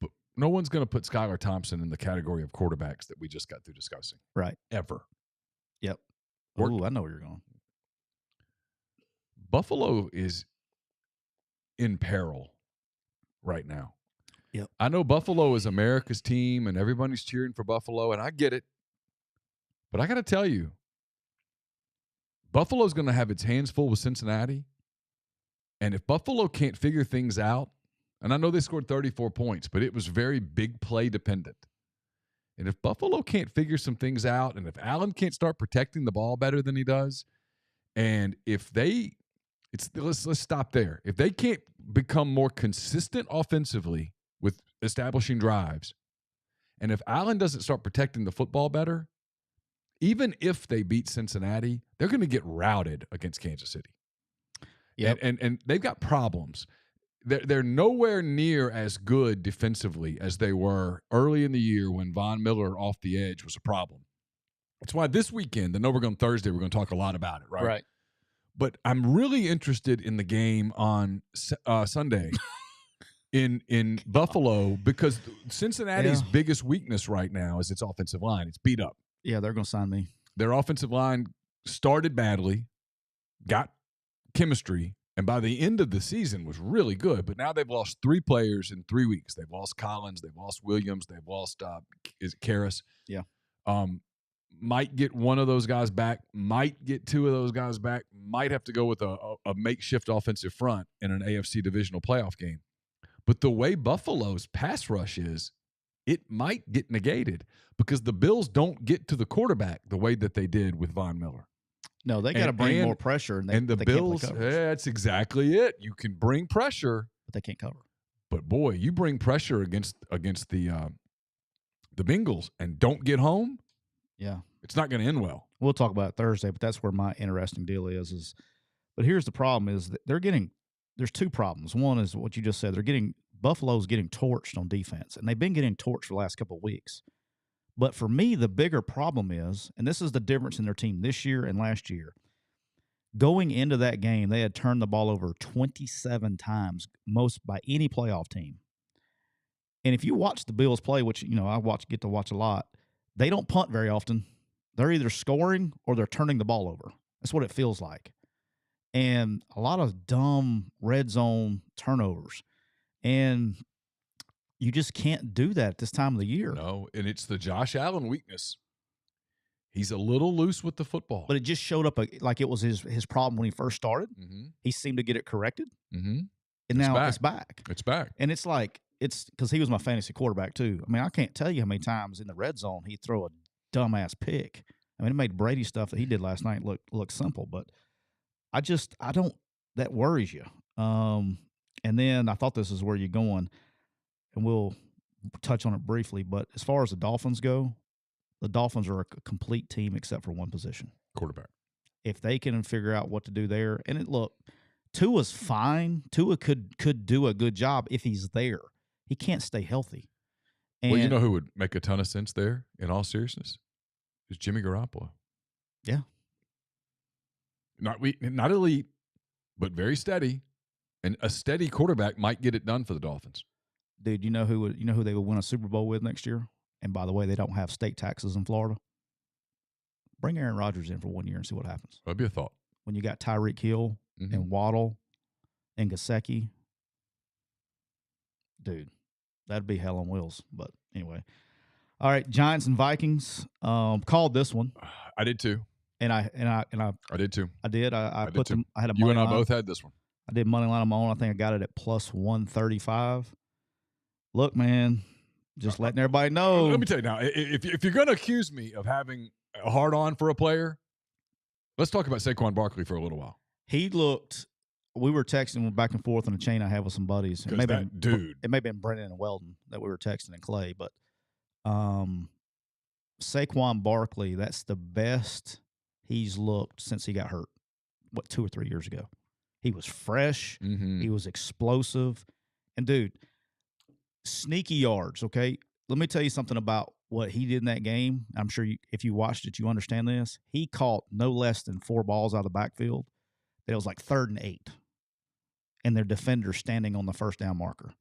But no one's going to put Skylar Thompson in the category of quarterbacks that we just got through discussing. Right. Ever. Yep. Ooh, I know where you're going. Buffalo is in peril right now. Yep. I know Buffalo is America's team and everybody's cheering for Buffalo, and I get it. But I got to tell you, Buffalo's going to have its hands full with Cincinnati. And if Buffalo can't figure things out, and I know they scored 34 points, but it was very big play dependent. And if Buffalo can't figure some things out, and if Allen can't start protecting the ball better than he does, and if let's stop there. If they can't become more consistent offensively with establishing drives, and if Allen doesn't start protecting the football better, even if they beat Cincinnati, they're going to get routed against Kansas City. Yep. And they've got problems. They're nowhere near as good defensively as they were early in the year when Von Miller off the edge was a problem. That's why this weekend, I know we're going Thursday, we're going to talk a lot about it, right? Right. But I'm really interested in the game on Sunday in Buffalo because Cincinnati's biggest weakness right now is its offensive line. It's beat up. Yeah, they're going to sign me. Their offensive line started badly, got chemistry, and by the end of the season was really good. But now they've lost 3 players in 3 weeks. They've lost Collins. They've lost Williams. They've lost Karras. Yeah. Might get one of those guys back, might get 2 of those guys back, might have to go with a makeshift offensive front in an AFC divisional playoff game. But the way Buffalo's pass rush is, it might get negated because the Bills don't get to the quarterback the way that they did with Von Miller. No, they got to bring more pressure. And the Bills, that's exactly it. You can bring pressure. But they can't cover. But, boy, you bring pressure against the Bengals and don't get home, yeah, it's not going to end well. We'll talk about it Thursday, but that's where my interesting deal is. But here's the problem: is that there's 2 problems. One is what you just said. Buffalo's getting torched on defense, and they've been getting torched for the last couple of weeks. But for me, the bigger problem is, and this is the difference in their team this year and last year. Going into that game, they had turned the ball over 27 times, most by any playoff team. And if you watch the Bills play, which I get to watch a lot. They don't punt very often. They're either scoring or they're turning the ball over. That's what it feels like. And a lot of dumb red zone turnovers. And you just can't do that at this time of the year. No, and it's the Josh Allen weakness. He's a little loose with the football. But it just showed up like it was his problem when he first started. Mm-hmm. He seemed to get it corrected. Mm-hmm. And now it's back. It's back. And it's because he was my fantasy quarterback too. I mean, I can't tell you how many times in the red zone he'd throw a dumbass pick. I mean, it made Brady stuff that he did last night look simple, but I don't. That worries you. And then I thought this is where you're going, and we'll touch on it briefly. But as far as the Dolphins go, the Dolphins are a complete team except for one position, quarterback. if they can figure out what to do there, and look, Tua's fine. Tua could do a good job if he's there. He can't stay healthy. And well, you know who would make a ton of sense there, in all seriousness, is Jimmy Garoppolo. Yeah. Not elite, but very steady. And a steady quarterback might get it done for the Dolphins. Dude, you know who they would win a Super Bowl with next year? And by the way, they don't have state taxes in Florida. Bring Aaron Rodgers in for 1 year and see what happens. That'd be a thought. When you got Tyreek Hill and Waddle and Gesicki, dude, that'd be hell on wheels. But anyway, all right, Giants and Vikings. Called this one. I did too. And I did too. I did. I put too. them. I had a you money and I line. both had this one. I did money line on my own. I think I got it at plus 135. Look, man, just letting everybody know. Let me tell you now, if you're going to accuse me of having a hard on for a player, let's talk about Saquon Barkley for a little while. He looked. We were texting back and forth on a chain I have with some buddies. It may have been Brendan and Weldon that we were texting and Clay, but Saquon Barkley, that's the best he's looked since he got hurt. 2 or 3 years ago? He was fresh. He was explosive. And, dude, sneaky yards, okay? Let me tell you something about what he did in that game. I'm sure if you watched it, you understand this. He caught no less than 4 balls out of the backfield. It was like 3rd and 8. And their defender standing on the first down marker.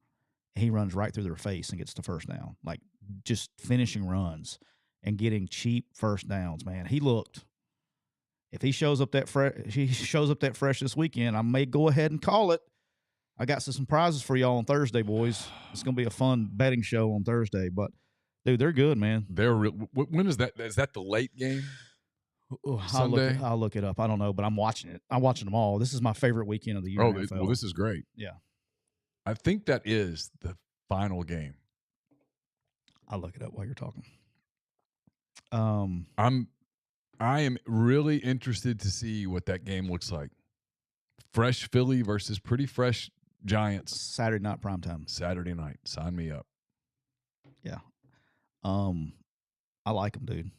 He runs right through their face and gets the first down. Like, just finishing runs and getting cheap first downs, man. He looked – if he shows up that fresh this weekend, I may go ahead and call it. I got some surprises for y'all on Thursday, boys. It's going to be a fun betting show on Thursday. But, dude, they're good, man. When is that? Is that the late game? Sunday? I'll look it up. I don't know, but I'm watching it. I'm watching them all. This is my favorite weekend of the year. Well, this is great. Yeah. I think that is the final game. I'll look it up while you're talking. I am really interested to see what that game looks like. Fresh Philly versus pretty fresh Giants. Saturday night primetime. Saturday night. Sign me up. Yeah. I like them, dude.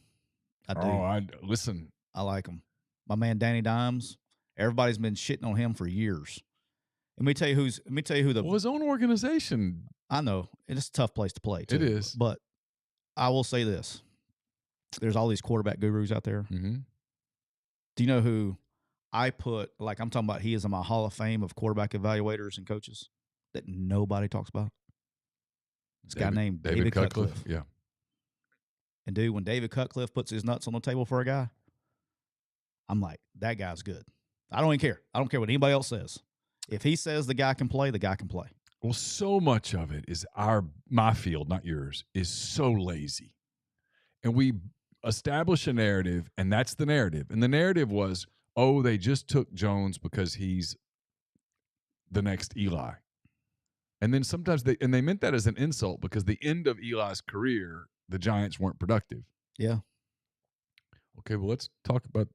I do. Listen. I like them. My man Danny Dimes. Everybody's been shitting on him for years. Let me tell you who the his own organization. I know. It's a tough place to play, too. It is. But I will say this. There's all these quarterback gurus out there. Mm-hmm. Do you know who I put, like I'm talking about, he is in my Hall of Fame of quarterback evaluators and coaches that nobody talks about? This guy named David Cutcliffe. Yeah. And, dude, when David Cutcliffe puts his nuts on the table for a guy, I'm like, that guy's good. I don't even care. I don't care what anybody else says. If he says the guy can play, the guy can play. Well, so much of it is my field, not yours, is so lazy. And we establish a narrative, and that's the narrative. And the narrative was, they just took Jones because he's the next Eli. And then sometimes they meant that as an insult because the end of Eli's career, the Giants weren't productive. Yeah. Okay, well, let's talk about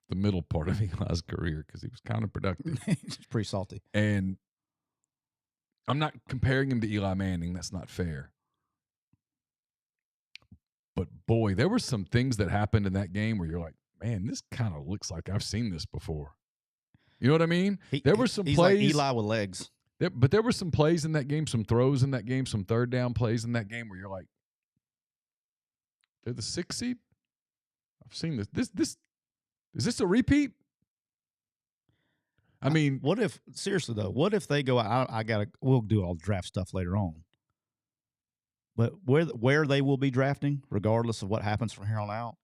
the middle part of Eli's career because he was kind of productive. He's pretty salty. And I'm not comparing him to Eli Manning. That's not fair. But, boy, there were some things that happened in that game where you're like, man, this kind of looks like I've seen this before. You know what I mean? There were some plays. He's like Eli with legs. But there were some plays in that game, some throws in that game, some third down plays in that game where you're like, they're the 6th seed? I've seen this. Is this a repeat? I mean. Seriously, though, what if they go out? We'll do all the draft stuff later on. But where they will be drafting, regardless of what happens from here on out,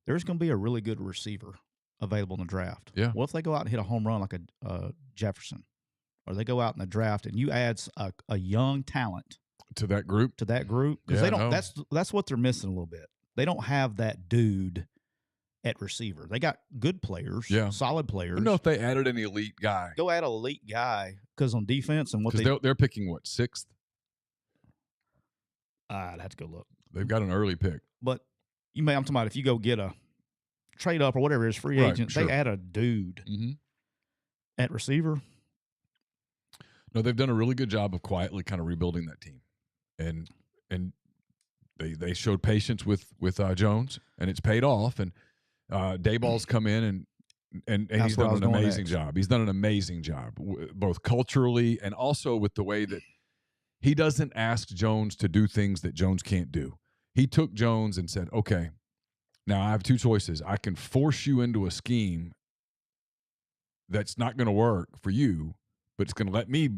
there's going to be a really good receiver available in the draft. Yeah. What if they go out and hit a home run like a Jefferson? Or they go out in the draft and you add a young talent to that group? Because they don't. That's what they're missing a little bit. They don't have that dude at receiver. They got good players, solid players. I don't know if they added an elite guy. Go add an elite guy because on defense and they're picking what, 6th? I'd have to go look. They've got an early pick. But I'm talking about if you go get a trade up or whatever it is, free agent, sure. They add a dude at receiver. No, they've done a really good job of quietly kind of rebuilding that team. And they showed patience with Jones, and it's paid off. And Dayball's come in, and and That's he's where I done was an going amazing next. job. He's done an amazing job, both culturally and also with the way that he doesn't ask Jones to do things that Jones can't do. He took Jones and said, okay, now I have two choices. I can force you into a scheme that's not going to work for you, but it's going to let me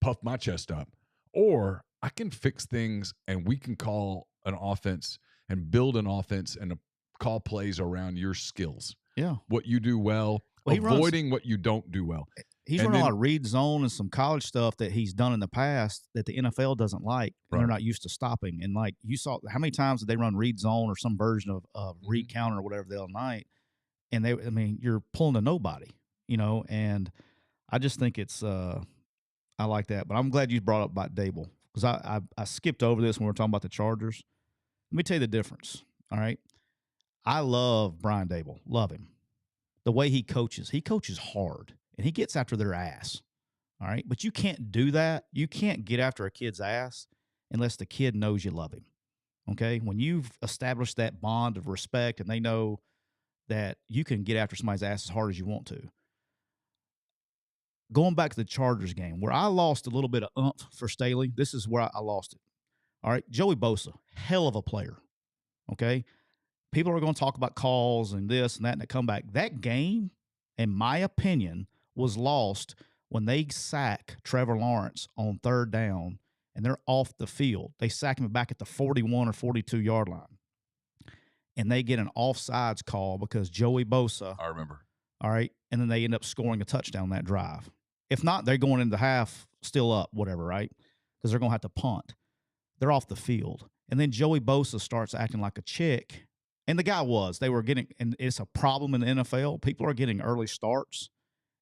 puff my chest up. Or I can fix things and we can call an offense and build an offense and call plays around your skills. Yeah. What you do well, avoiding what you don't do well. He's running a lot of read zone and some college stuff that he's done in the past that the NFL doesn't like, and they're not used to stopping. And like you saw, how many times did they run read zone or some version of read counter or whatever the other night? And you're pulling to nobody, and I just think it's I like that. But I'm glad you brought up about Dable because I skipped over this when we were talking about the Chargers. Let me tell you the difference. All right. I love Brian Dable. Love him. The way he coaches hard. And he gets after their ass, all right? But you can't do that. You can't get after a kid's ass unless the kid knows you love him, okay? When you've established that bond of respect and they know that you can get after somebody's ass as hard as you want to. Going back to the Chargers game, where I lost a little bit of oomph for Staley, this is where I lost it, all right? Joey Bosa, hell of a player, okay? People are going to talk about calls and this and that and the comeback. That game, in my opinion, was lost when they sack Trevor Lawrence on 3rd down and they're off the field. They sack him back at the 41 or 42-yard line. And they get an offsides call because Joey Bosa. I remember. All right. And then they end up scoring a touchdown that drive. If not, they're going into half still up, whatever, right? Because they're going to have to punt. They're off the field. And then Joey Bosa starts acting like a chick. And the guy they were getting, and it's a problem in the NFL. People are getting early starts.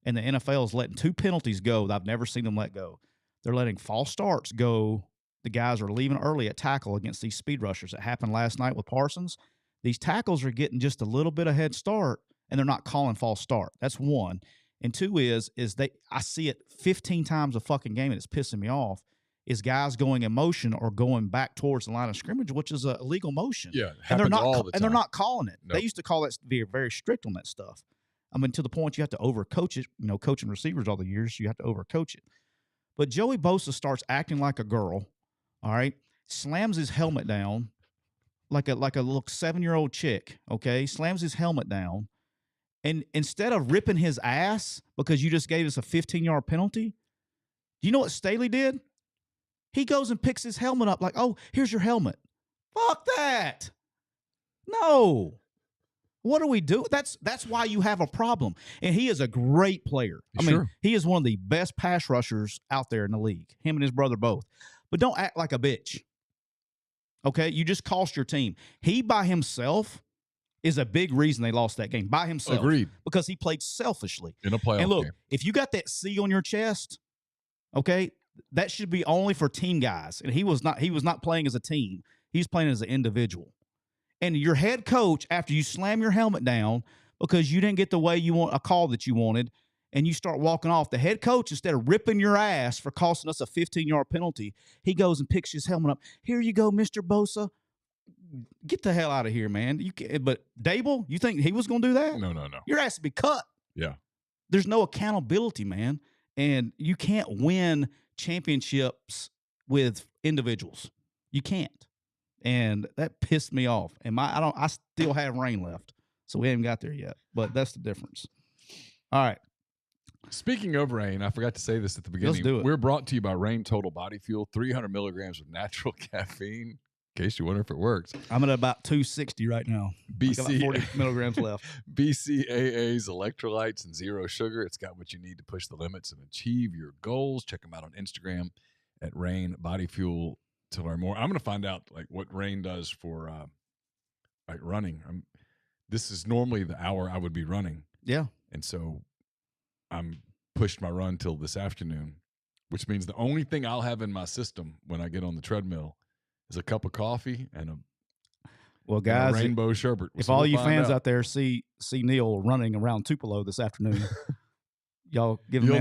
And the NFL is letting 2 penalties go that I've never seen them let go. They're letting false starts go. The guys are leaving early at tackle against these speed rushers. That happened last night with Parsons. These tackles are getting just a little bit of head start, and they're not calling false start. That's one. And two is I see it 15 times a fucking game, and it's pissing me off, is guys going in motion or going back towards the line of scrimmage, which is a illegal motion. Yeah, and they're not all the time. And they're not calling it. Nope. They used to call that, be very strict on that stuff. I mean, to the point you have to overcoach it. Coaching receivers all the years, you have to overcoach it. But Joey Bosa starts acting like a girl, all right? Slams his helmet down like a little 7-year-old chick, okay? Slams his helmet down. And instead of ripping his ass because you just gave us a 15-yard penalty, do you know what Staley did? He goes and picks his helmet up like, oh, here's your helmet. Fuck that. No. What do we do? That's why you have a problem. And he is a great player. I mean, he is one of the best pass rushers out there in the league, him and his brother both. But don't act like a bitch. Okay? You just cost your team. He by himself is a big reason they lost that game. By himself. Agreed. Because he played selfishly. In a playoff And look, game. if you got that C on your chest, okay, that should be only for team guys. And he was not playing as a team. He's playing as an individual. And your head coach, after you slam your helmet down because you didn't get the way you want a call that you wanted, and you start walking off, the head coach, instead of ripping your ass for costing us a 15-yard penalty, he goes and picks his helmet up. Here you go, Mr. Bosa. Get the hell out of here, man. But Dable, you think he was going to do that? No. Your ass would be cut. Yeah. There's no accountability, man. And you can't win championships with individuals. You can't. And that pissed me off. And I still have rain left. So we haven't got there yet. But that's the difference. All right. Speaking of rain, I forgot to say this at the beginning. Let's do it. We're brought to you by Rain Total Body Fuel, 300 milligrams of natural caffeine. In case you wonder if it works. I'm at about 260 right now. I got about 40 milligrams left. BCAAs, electrolytes, and zero sugar. It's got what you need to push the limits and achieve your goals. Check them out on Instagram at Rain Body Fuel to learn more. I'm going to find out like what Rain does for like running. This is normally the hour I would be running. Yeah. And so I'm pushed my run till this afternoon, which means the only thing I'll have in my system when I get on the treadmill is a cup of coffee and a rainbow sherbet. If all you fans out there see Neal running around Tupelo this afternoon, y'all give the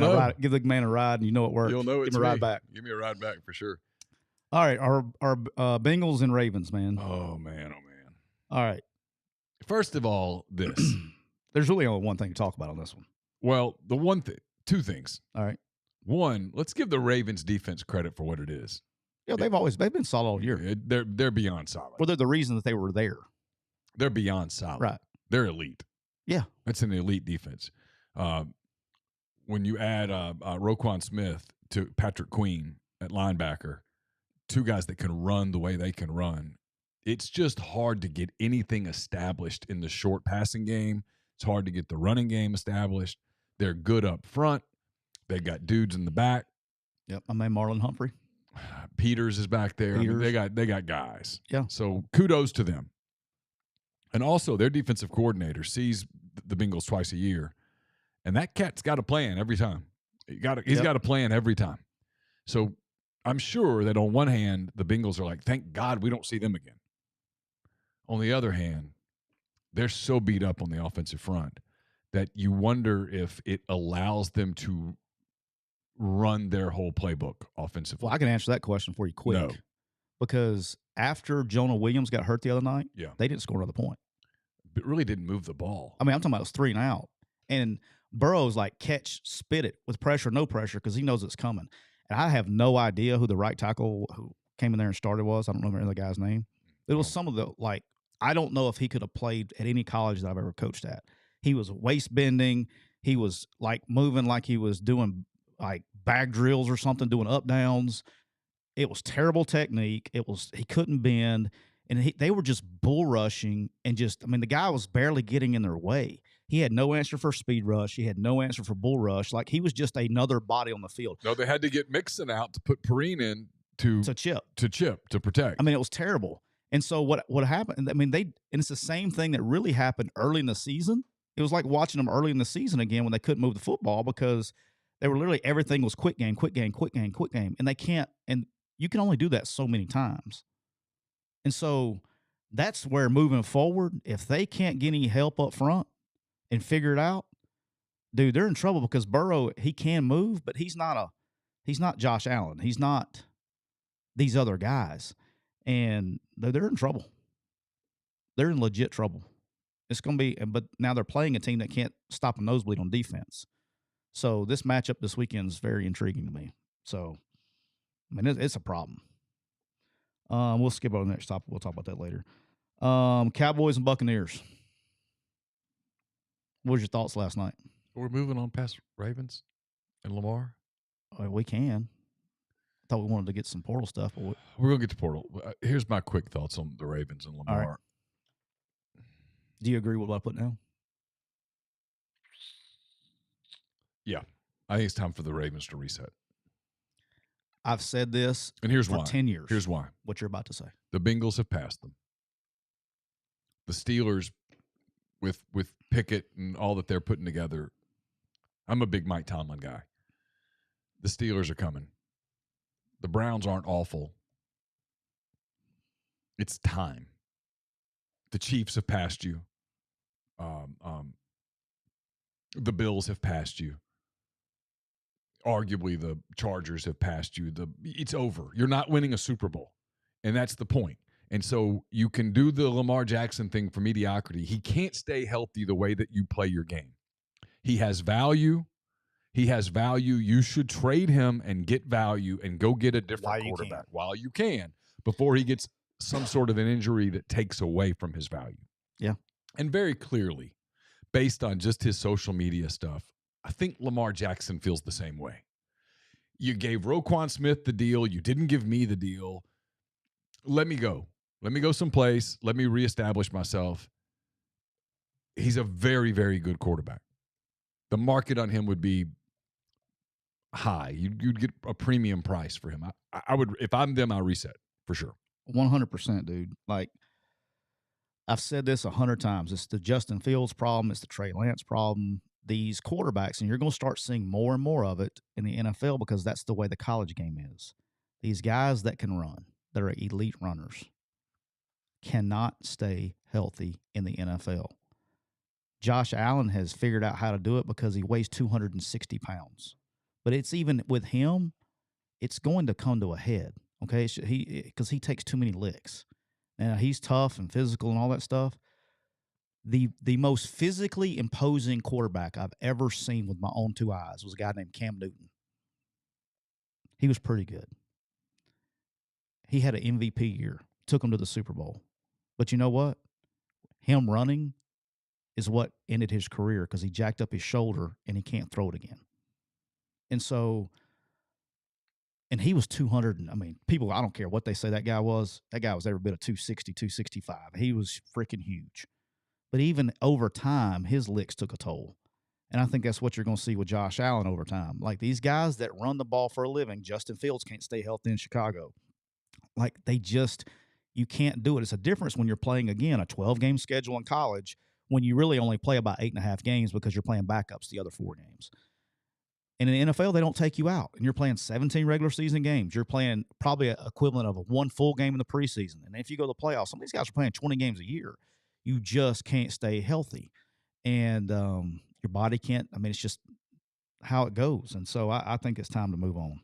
man a ride, and you know it works. You'll know it's give him a ride back. Give me a ride back for sure. All right, our Bengals and Ravens, man. Oh man. All right. First of all, this There's really only one thing to talk about on this one. Well, the one thing, two things. All right. One, let's give the Ravens defense credit for what it is. Yeah, they've been solid all year. They're beyond solid. Well, they're the reason that they were there. They're beyond solid. Right. They're elite. Yeah. That's an elite defense. When you add Roquan Smith to Patrick Queen at linebacker, two guys that can run the way they can run, it's just hard to get anything established in the short passing game. It's hard to get the running game established. They're good up front. They got dudes in the back. Yep. My man Marlon Humphrey. Peters is back there. I mean, they got guys. Yeah. So kudos to them. And also their defensive coordinator sees the Bengals twice a year. And that cat's got a plan every time. He's got a plan every time. So I'm sure that on one hand, the Bengals are like, thank God we don't see them again. On the other hand, they're so beat up on the offensive front that you wonder if it allows them to run their whole playbook offensively. Well, I can answer that question for you quick. No. Because after Jonah Williams got hurt the other night, they didn't score another point. It really didn't move the ball. I mean, I'm talking about it was 3 and out. And Burrow's like catch, spit it with pressure, no pressure, because he knows it's coming. And I have no idea who the right tackle who came in there and started was. I don't remember the guy's name. It was some of the, like, I don't know if he could have played at any college that I've ever coached at. He was waist bending. He was like moving like he was doing like bag drills or something, doing up downs. It was terrible technique. He couldn't bend, and they were just bull rushing and the guy was barely getting in their way. He had no answer for speed rush. He had no answer for bull rush. Like, he was just another body on the field. No, they had to get Mixon out to put Perrine in to protect. I mean, it was terrible. And so what happened? I mean, and it's the same thing that really happened early in the season. It was like watching them early in the season again when they couldn't move the football because they were literally everything was quick game, and they can't. And you can only do that so many times. And so that's where moving forward, if they can't get any help up front and figure it out, dude, they're in trouble because Burrow, he can move, but he's not Josh Allen. He's not these other guys. And they're in trouble. They're in legit trouble. It's going to be, but now they're playing a team that can't stop a nosebleed on defense. So this matchup this weekend is very intriguing to me. So, I mean, it's a problem. We'll skip over the next topic. We'll talk about that later. Cowboys and Buccaneers. What was your thoughts last night? We're moving on past Ravens and Lamar. We can. I thought we wanted to get some portal stuff. But we're going to get to portal. Here's my quick thoughts on the Ravens and Lamar. Right. Do you agree with what I put down? Yeah. I think it's time for the Ravens to reset. I've said this and here's for why. 10 years. Here's why. What you're about to say. The Bengals have passed them. The Steelers, with Pickett and all that they're putting together, I'm a big Mike Tomlin guy. The Steelers are coming. The Browns aren't awful. It's time. The Chiefs have passed you. The Bills have passed you. Arguably, the Chargers have passed you. It's over. You're not winning a Super Bowl, and that's the point. And so you can do the Lamar Jackson thing for mediocrity. He can't stay healthy the way that you play your game. He has value. You should trade him and get value and go get a different quarterback while you can before he gets some sort of an injury that takes away from his value. Yeah. And very clearly, based on just his social media stuff, I think Lamar Jackson feels the same way. You gave Roquan Smith the deal. You didn't give me the deal. Let me go. Let me go someplace. Let me reestablish myself. He's a very, very good quarterback. The market on him would be high. You'd get a premium price for him. I would, if I'm them, I'll reset for sure. 100%, dude. Like, I've said this 100 times. It's the Justin Fields problem. It's the Trey Lance problem. These quarterbacks, and you're going to start seeing more and more of it in the NFL because that's the way the college game is. These guys that can run, that are elite runners, cannot stay healthy in the NFL. Josh Allen has figured out how to do it because he weighs 260 pounds. But it's even with him, it's going to come to a head, okay? Because he takes too many licks. Now, he's tough and physical and all that stuff, The most physically imposing quarterback I've ever seen with my own two eyes was a guy named Cam Newton. He was pretty good. He had an MVP year, took him to the Super Bowl. But you know what? Him running is what ended his career because he jacked up his shoulder and he can't throw it again. And so, and he was 200. I mean, people, I don't care what they say that guy was. That guy was every bit of 260, 265. He was freaking huge. But even over time, his licks took a toll. And I think that's what you're going to see with Josh Allen over time. Like these guys that run the ball for a living, Justin Fields can't stay healthy in Chicago. Like you can't do it. It's a difference when you're playing, again, a 12-game schedule in college when you really only play about 8.5 games because you're playing backups the other 4 games. And in the NFL, they don't take you out. And you're playing 17 regular season games. You're playing probably an equivalent of one full game in the preseason. And if you go to the playoffs, some of these guys are playing 20 games a year. You just can't stay healthy. And your body can't. I mean, it's just how it goes. And so I think it's time to move on.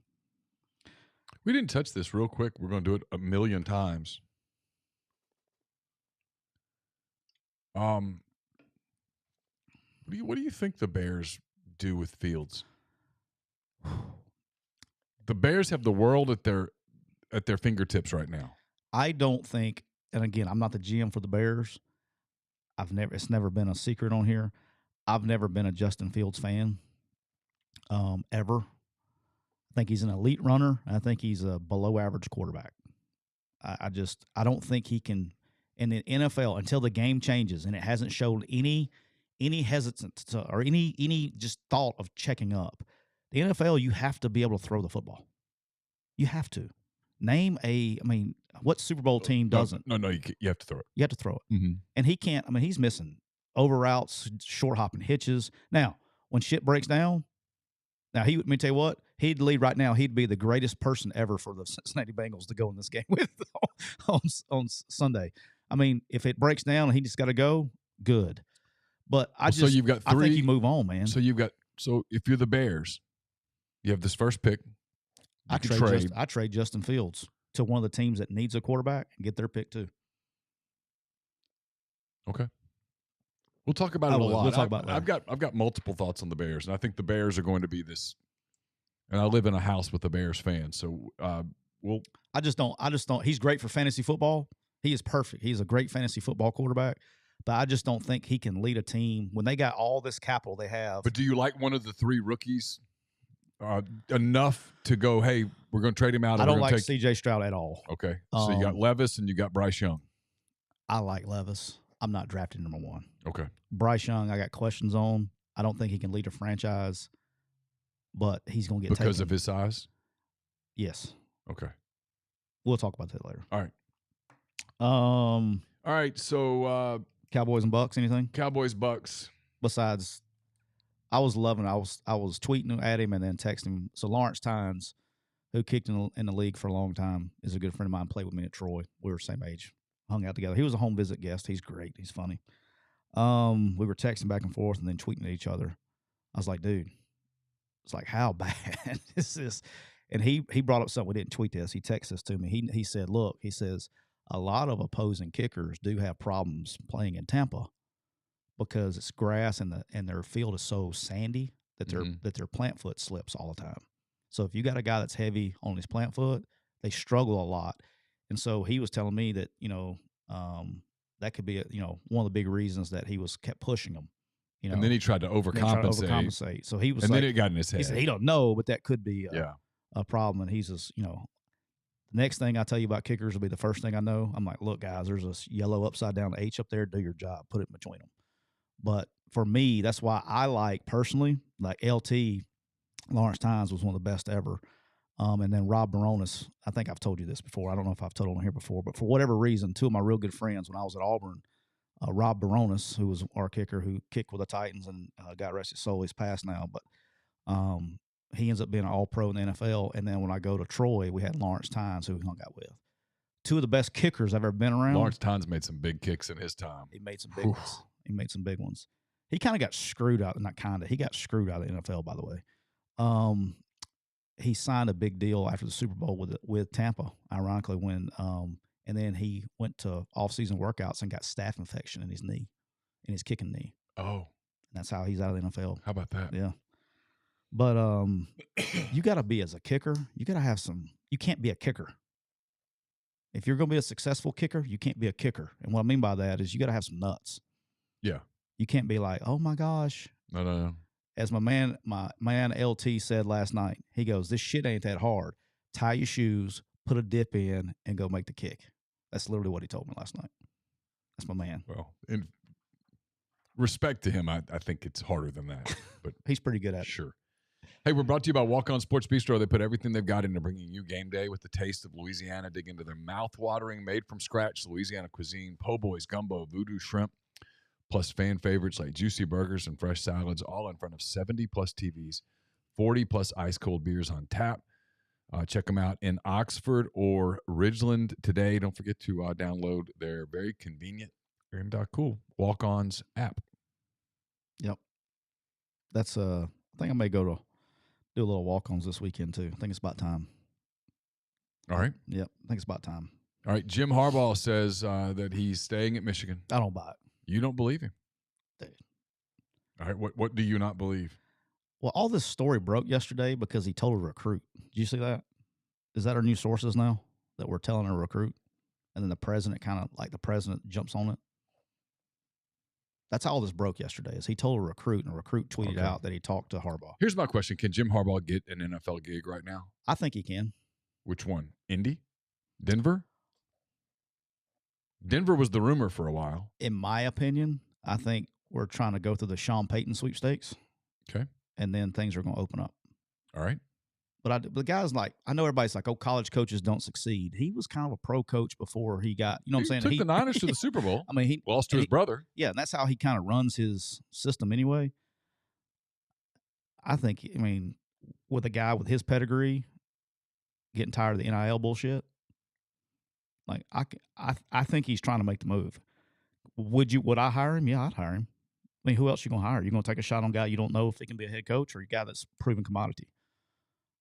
We didn't touch this real quick. We're going to do it a million times. What do you think the Bears do with Fields? The Bears have the world at their fingertips right now. I don't think, and again, I'm not the GM for the Bears. It's never been a secret on here. I've never been a Justin Fields fan, ever. I think he's an elite runner. I think he's a below average quarterback. I don't think he can in the NFL until the game changes and it hasn't shown any hesitance or any just thought of checking up. The NFL, you have to be able to throw the football. You have to. What Super Bowl team doesn't? No, you have to throw it. You have to throw it. Mm-hmm. And he can't. I mean, he's missing over routes, short hopping hitches. Now, when shit breaks down, let me tell you what, he'd lead right now. He'd be the greatest person ever for the Cincinnati Bengals to go in this game with on Sunday. I mean, if it breaks down and he just got to go, good. But so you've got 3. I think you move on, man. So if you're the Bears, you have this first pick. I trade Justin Fields to one of the teams that needs a quarterback and get their pick too. Okay. We'll talk about it a lot. We'll talk about that. I've got multiple thoughts on the Bears, and I think the Bears are going to be this. And I live in a house with a Bears fan, so I just don't. He's great for fantasy football. He is perfect. He's a great fantasy football quarterback, but I just don't think he can lead a team when they got all this capital they have. But do you like one of the 3 rookies enough to go, hey, we're going to trade him out? I don't like C.J. Stroud at all. Okay, so you got Levis and you got Bryce Young. I like Levis. I'm not drafting number 1. Okay. Bryce Young, I got questions on. I don't think he can lead a franchise, but he's going to get taken. Because of his size? Yes. Okay. We'll talk about that later. All right. All right, so Cowboys and Bucks, anything? Cowboys, Bucks. Besides, I was tweeting at him and then texting him. So Lawrence Tynes, who kicked in the league for a long time, is a good friend of mine, played with me at Troy. We were the same age, hung out together. He was a home visit guest. He's great. He's funny. We were texting back and forth and then tweeting at each other. I was like, dude, it's like, how bad is this? And he brought up something. We didn't tweet this. He texted this to me. He said, look, he says, a lot of opposing kickers do have problems playing in Tampa because it's grass and their field is so sandy that their plant foot slips all the time. So if you got a guy that's heavy on his plant foot, they struggle a lot. And so he was telling me that, that could be one of the big reasons that he kept pushing them. And then he tried to overcompensate. So he was, and then it got in his head. He said he don't know, but that could be a problem. And he's just, the next thing I tell you about kickers will be the first thing I know. I'm like, look, guys, there's a yellow upside down H up there. Do your job. Put it in between them. But for me, that's why I personally, LT, Lawrence Tynes was one of the best ever. And then Rob Baronis, I think I've told you this before. I don't know if I've told on here before, but for whatever reason, 2 of my real good friends when I was at Auburn, Rob Baronis, who was our kicker who kicked with the Titans and got rest his soul, he's passed now, but he ends up being an all-pro in the NFL. And then when I go to Troy, we had Lawrence Tynes, who we hung out with. 2 of the best kickers I've ever been around. Lawrence Tynes made some big kicks in his time. He made some big ones. He made some big ones. He kind of got screwed out. Not kind of. He got screwed out of the NFL, by the way. He signed a big deal after the Super Bowl with Tampa, ironically, and then he went to off-season workouts and got staph infection in his knee in his kicking knee. Oh, That's how he's out of the NFL. how about that? Yeah. But you got to be, as a kicker, you got to have some – you can't be a kicker. If you're going to be a successful kicker, you can't be a kicker. And what I mean by that is you got to have some nuts. Yeah. You can't be like, oh, my gosh. No. As my man LT said last night, he goes, this shit ain't that hard. Tie your shoes, put a dip in, and go make the kick. That's literally what he told me last night. That's my man. Well, in respect to him, I think it's harder than that. But he's pretty good at it. Sure. Hey, we're brought to you by Walk-On Sports Bistro. They put everything they've got into bringing you game day with the taste of Louisiana. Dig into their mouth-watering, made-from-scratch Louisiana cuisine, po' boys, gumbo, voodoo shrimp, plus fan favorites like juicy burgers and fresh salads, all in front of 70-plus TVs, 40-plus ice-cold beers on tap. Check them out in Oxford or Ridgeland today. Don't forget to download their very convenient and cool Walk-Ons app. Yep. That's I think I may go to do a little walk-ons this weekend too. I think it's about time. All right. Yep. I think it's about time. All right. Jim Harbaugh says that he's staying at Michigan. I don't buy it. You don't believe him? Dude. All right. What do you not believe? Well, all this story broke yesterday because he told a recruit. Did you see that? Is that our new sources now that we're telling a recruit? And then the president jumps on it. That's how all this broke yesterday. Is he told a recruit, and a recruit tweeted out that he talked to Harbaugh. Here's my question. Can Jim Harbaugh get an NFL gig right now? I think he can. Which one? Indy? Denver? Denver was the rumor for a while. In my opinion, I think we're trying to go through the Sean Payton sweepstakes. Okay. And then things are going to open up. All right. But the guy's like, I know everybody's like, oh, college coaches don't succeed. He was kind of a pro coach before he got, you know what I'm saying? Took the Niners to the Super Bowl. I mean, he lost to his brother. Yeah, and that's how he kind of runs his system anyway. I think, with a guy with his pedigree, getting tired of the NIL bullshit, like I think he's trying to make the move. Would I hire him? Yeah, I'd hire him. I mean, who else you gonna hire? You gonna take a shot on a guy you don't know if he can be a head coach, or a guy that's proven commodity?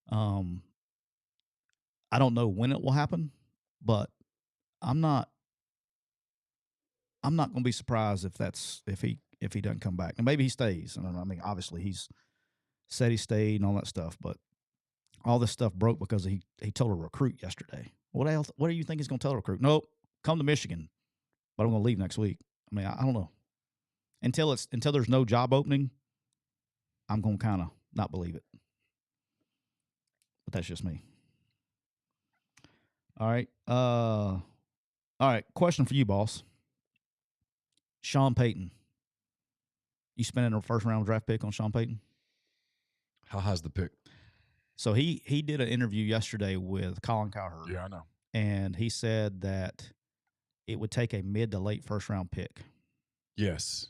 I don't know when it will happen, but I'm not going to be surprised if he doesn't come back. And maybe he stays. I mean, obviously he's said he stayed and all that stuff, but all this stuff broke because he told a recruit yesterday. What else? What do you think he's going to tell a recruit? Nope, come to Michigan, but I'm going to leave next week. I mean, I don't know. Until there's no job opening, I'm going to kind of not believe it. But that's just me. All right. All right. Question for you, boss. Sean Payton. You spending a first-round draft pick on Sean Payton? How high's the pick? So he did an interview yesterday with Colin Cowherd. Yeah, I know. And he said that it would take a mid to late first-round pick. Yes.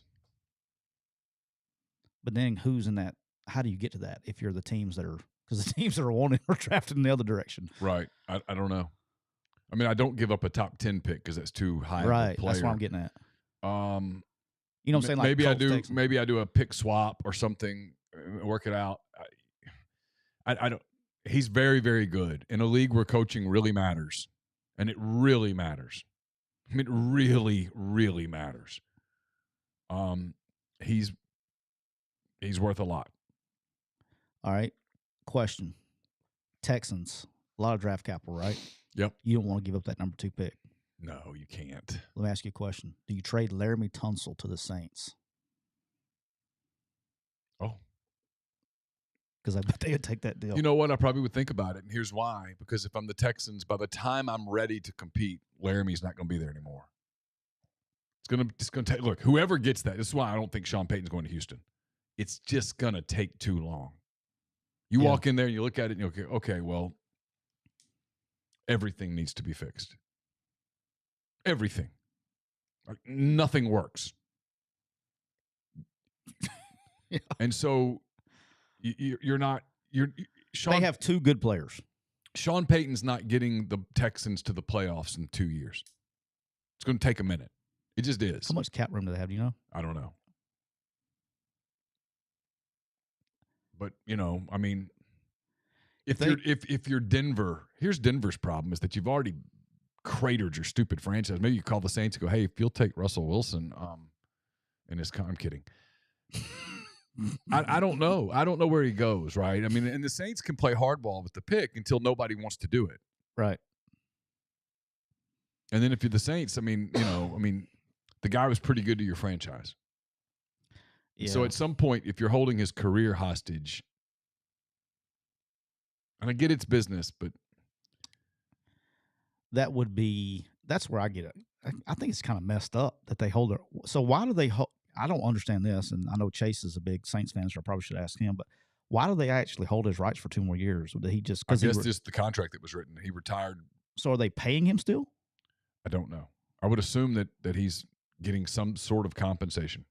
But then who's in that? How do you get to that if you're the teams that are – because the teams that are wanting are drafted in the other direction. Right. I don't know. I mean, I don't give up a top 10 pick because that's too high of a player. That's what I'm getting at. You know what I'm saying? Like maybe I do a pick swap or something, work it out. I don't. He's very, very good in a league where coaching really matters, and it really matters. I mean, it really, really matters. He's worth a lot. All right. Question. Texans, a lot of draft capital, right? Yep. You don't want to give up that number 2 pick. No, you can't. Let me ask you a question. Do you trade Laramie Tunsil to the Saints? Oh. Because I bet they would take that deal. You know what? I probably would think about it, and here's why. Because if I'm the Texans, by the time I'm ready to compete, Laramie's not going to be there anymore. It's gonna take. Look, whoever gets that. This is why I don't think Sean Payton's going to Houston. It's just going to take too long. You walk in there and you look at it and you go, okay, well, everything needs to be fixed. Everything. Like, nothing works. Yeah. And so Sean, they have 2 good players. Sean Payton's not getting the Texans to the playoffs in 2 years. It's going to take a minute. It just is. How much cap room do they have? Do you know? I don't know. But, I mean, if you're Denver, here's Denver's problem is that you've already cratered your stupid franchise. Maybe you call the Saints and go, hey, if you'll take Russell Wilson, in his I'm kidding. I don't know. I don't know where he goes, right? I mean, and the Saints can play hardball with the pick until nobody wants to do it. Right. And then if you're the Saints, I mean, the guy was pretty good to your franchise. Yeah. So at some point, if you're holding his career hostage, and I get it's business, but that's where I get it. I think it's kind of messed up that they hold it. So why do they I don't understand this, and I know Chase is a big Saints fan, so I probably should ask him, but why do they actually hold his rights for 2 more years? Did he just? I guess just the contract that was written. He retired. So are they paying him still? I don't know. I would assume that he's getting some sort of compensation,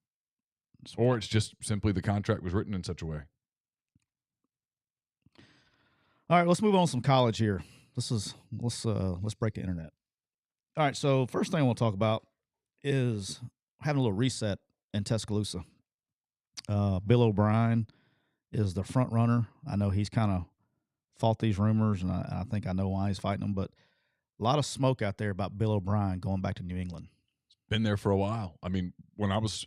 or it's just simply the contract was written in such a way. All right, let's move on to some college here. Let's break the internet. All right, so first thing I want to talk about is having a little reset in Tuscaloosa. Bill O'Brien is the front runner. I know he's kind of fought these rumors, and I think I know why he's fighting them, but a lot of smoke out there about Bill O'Brien going back to New England. Been there for a while. I mean, when I was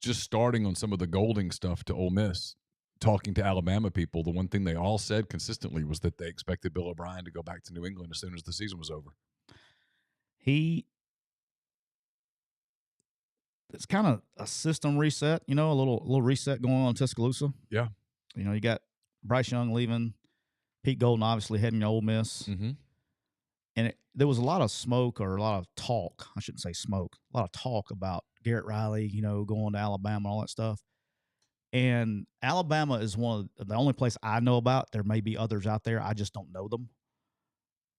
just starting on some of the Golding stuff to Ole Miss, talking to Alabama people, the one thing they all said consistently was that they expected Bill O'Brien to go back to New England as soon as the season was over. It's kind of a system reset, a little reset going on in Tuscaloosa. Yeah. You got Bryce Young leaving, Pete Golden obviously heading to Ole Miss. Mm-hmm. And there was a lot of smoke, or a lot of talk. I shouldn't say smoke. A lot of talk about Garrett Riley, going to Alabama and all that stuff. And Alabama is one of the only place I know about. There may be others out there. I just don't know them.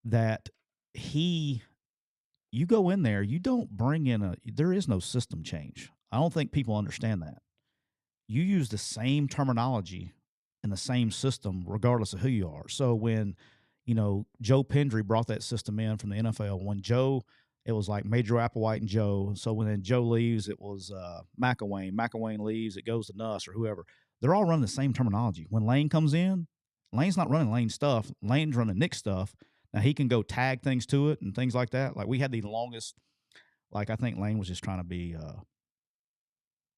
That you go in there, you don't bring in there is no system change. I don't think people understand that. You use the same terminology and the same system regardless of who you are. So when, Joe Pendry brought that system in from the NFL, when Joe, it was like Major Applewhite and Joe. So when then Joe leaves, it was McElwain. McElwain leaves, it goes to Nuss or whoever. They're all running the same terminology. When Lane comes in, Lane's not running Lane stuff. Lane's running Nick stuff. Now, he can go tag things to it and things like that. Like, we had the longest, I think Lane was just trying to be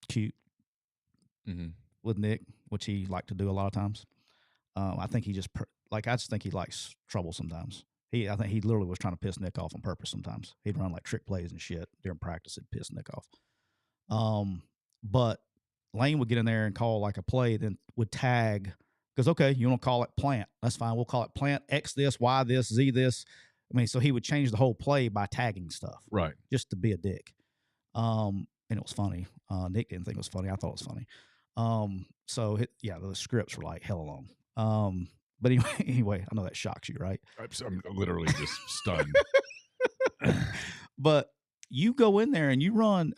cute with Nick, which he liked to do a lot of times. I think he just, I just think he likes trouble sometimes. I think he literally was trying to piss Nick off on purpose sometimes. He'd run trick plays and shit during practice and piss Nick off. But Lane would get in there and call a play, then would tag. Because, okay, you want to call it plant. That's fine. We'll call it plant, X this, Y this, Z this. So he would change the whole play by tagging stuff. Right. Just to be a dick. And it was funny. Nick didn't think it was funny. I thought it was funny. The scripts were hella long. But anyway, I know that shocks you, right? I'm literally just stunned. But you go in there and you run,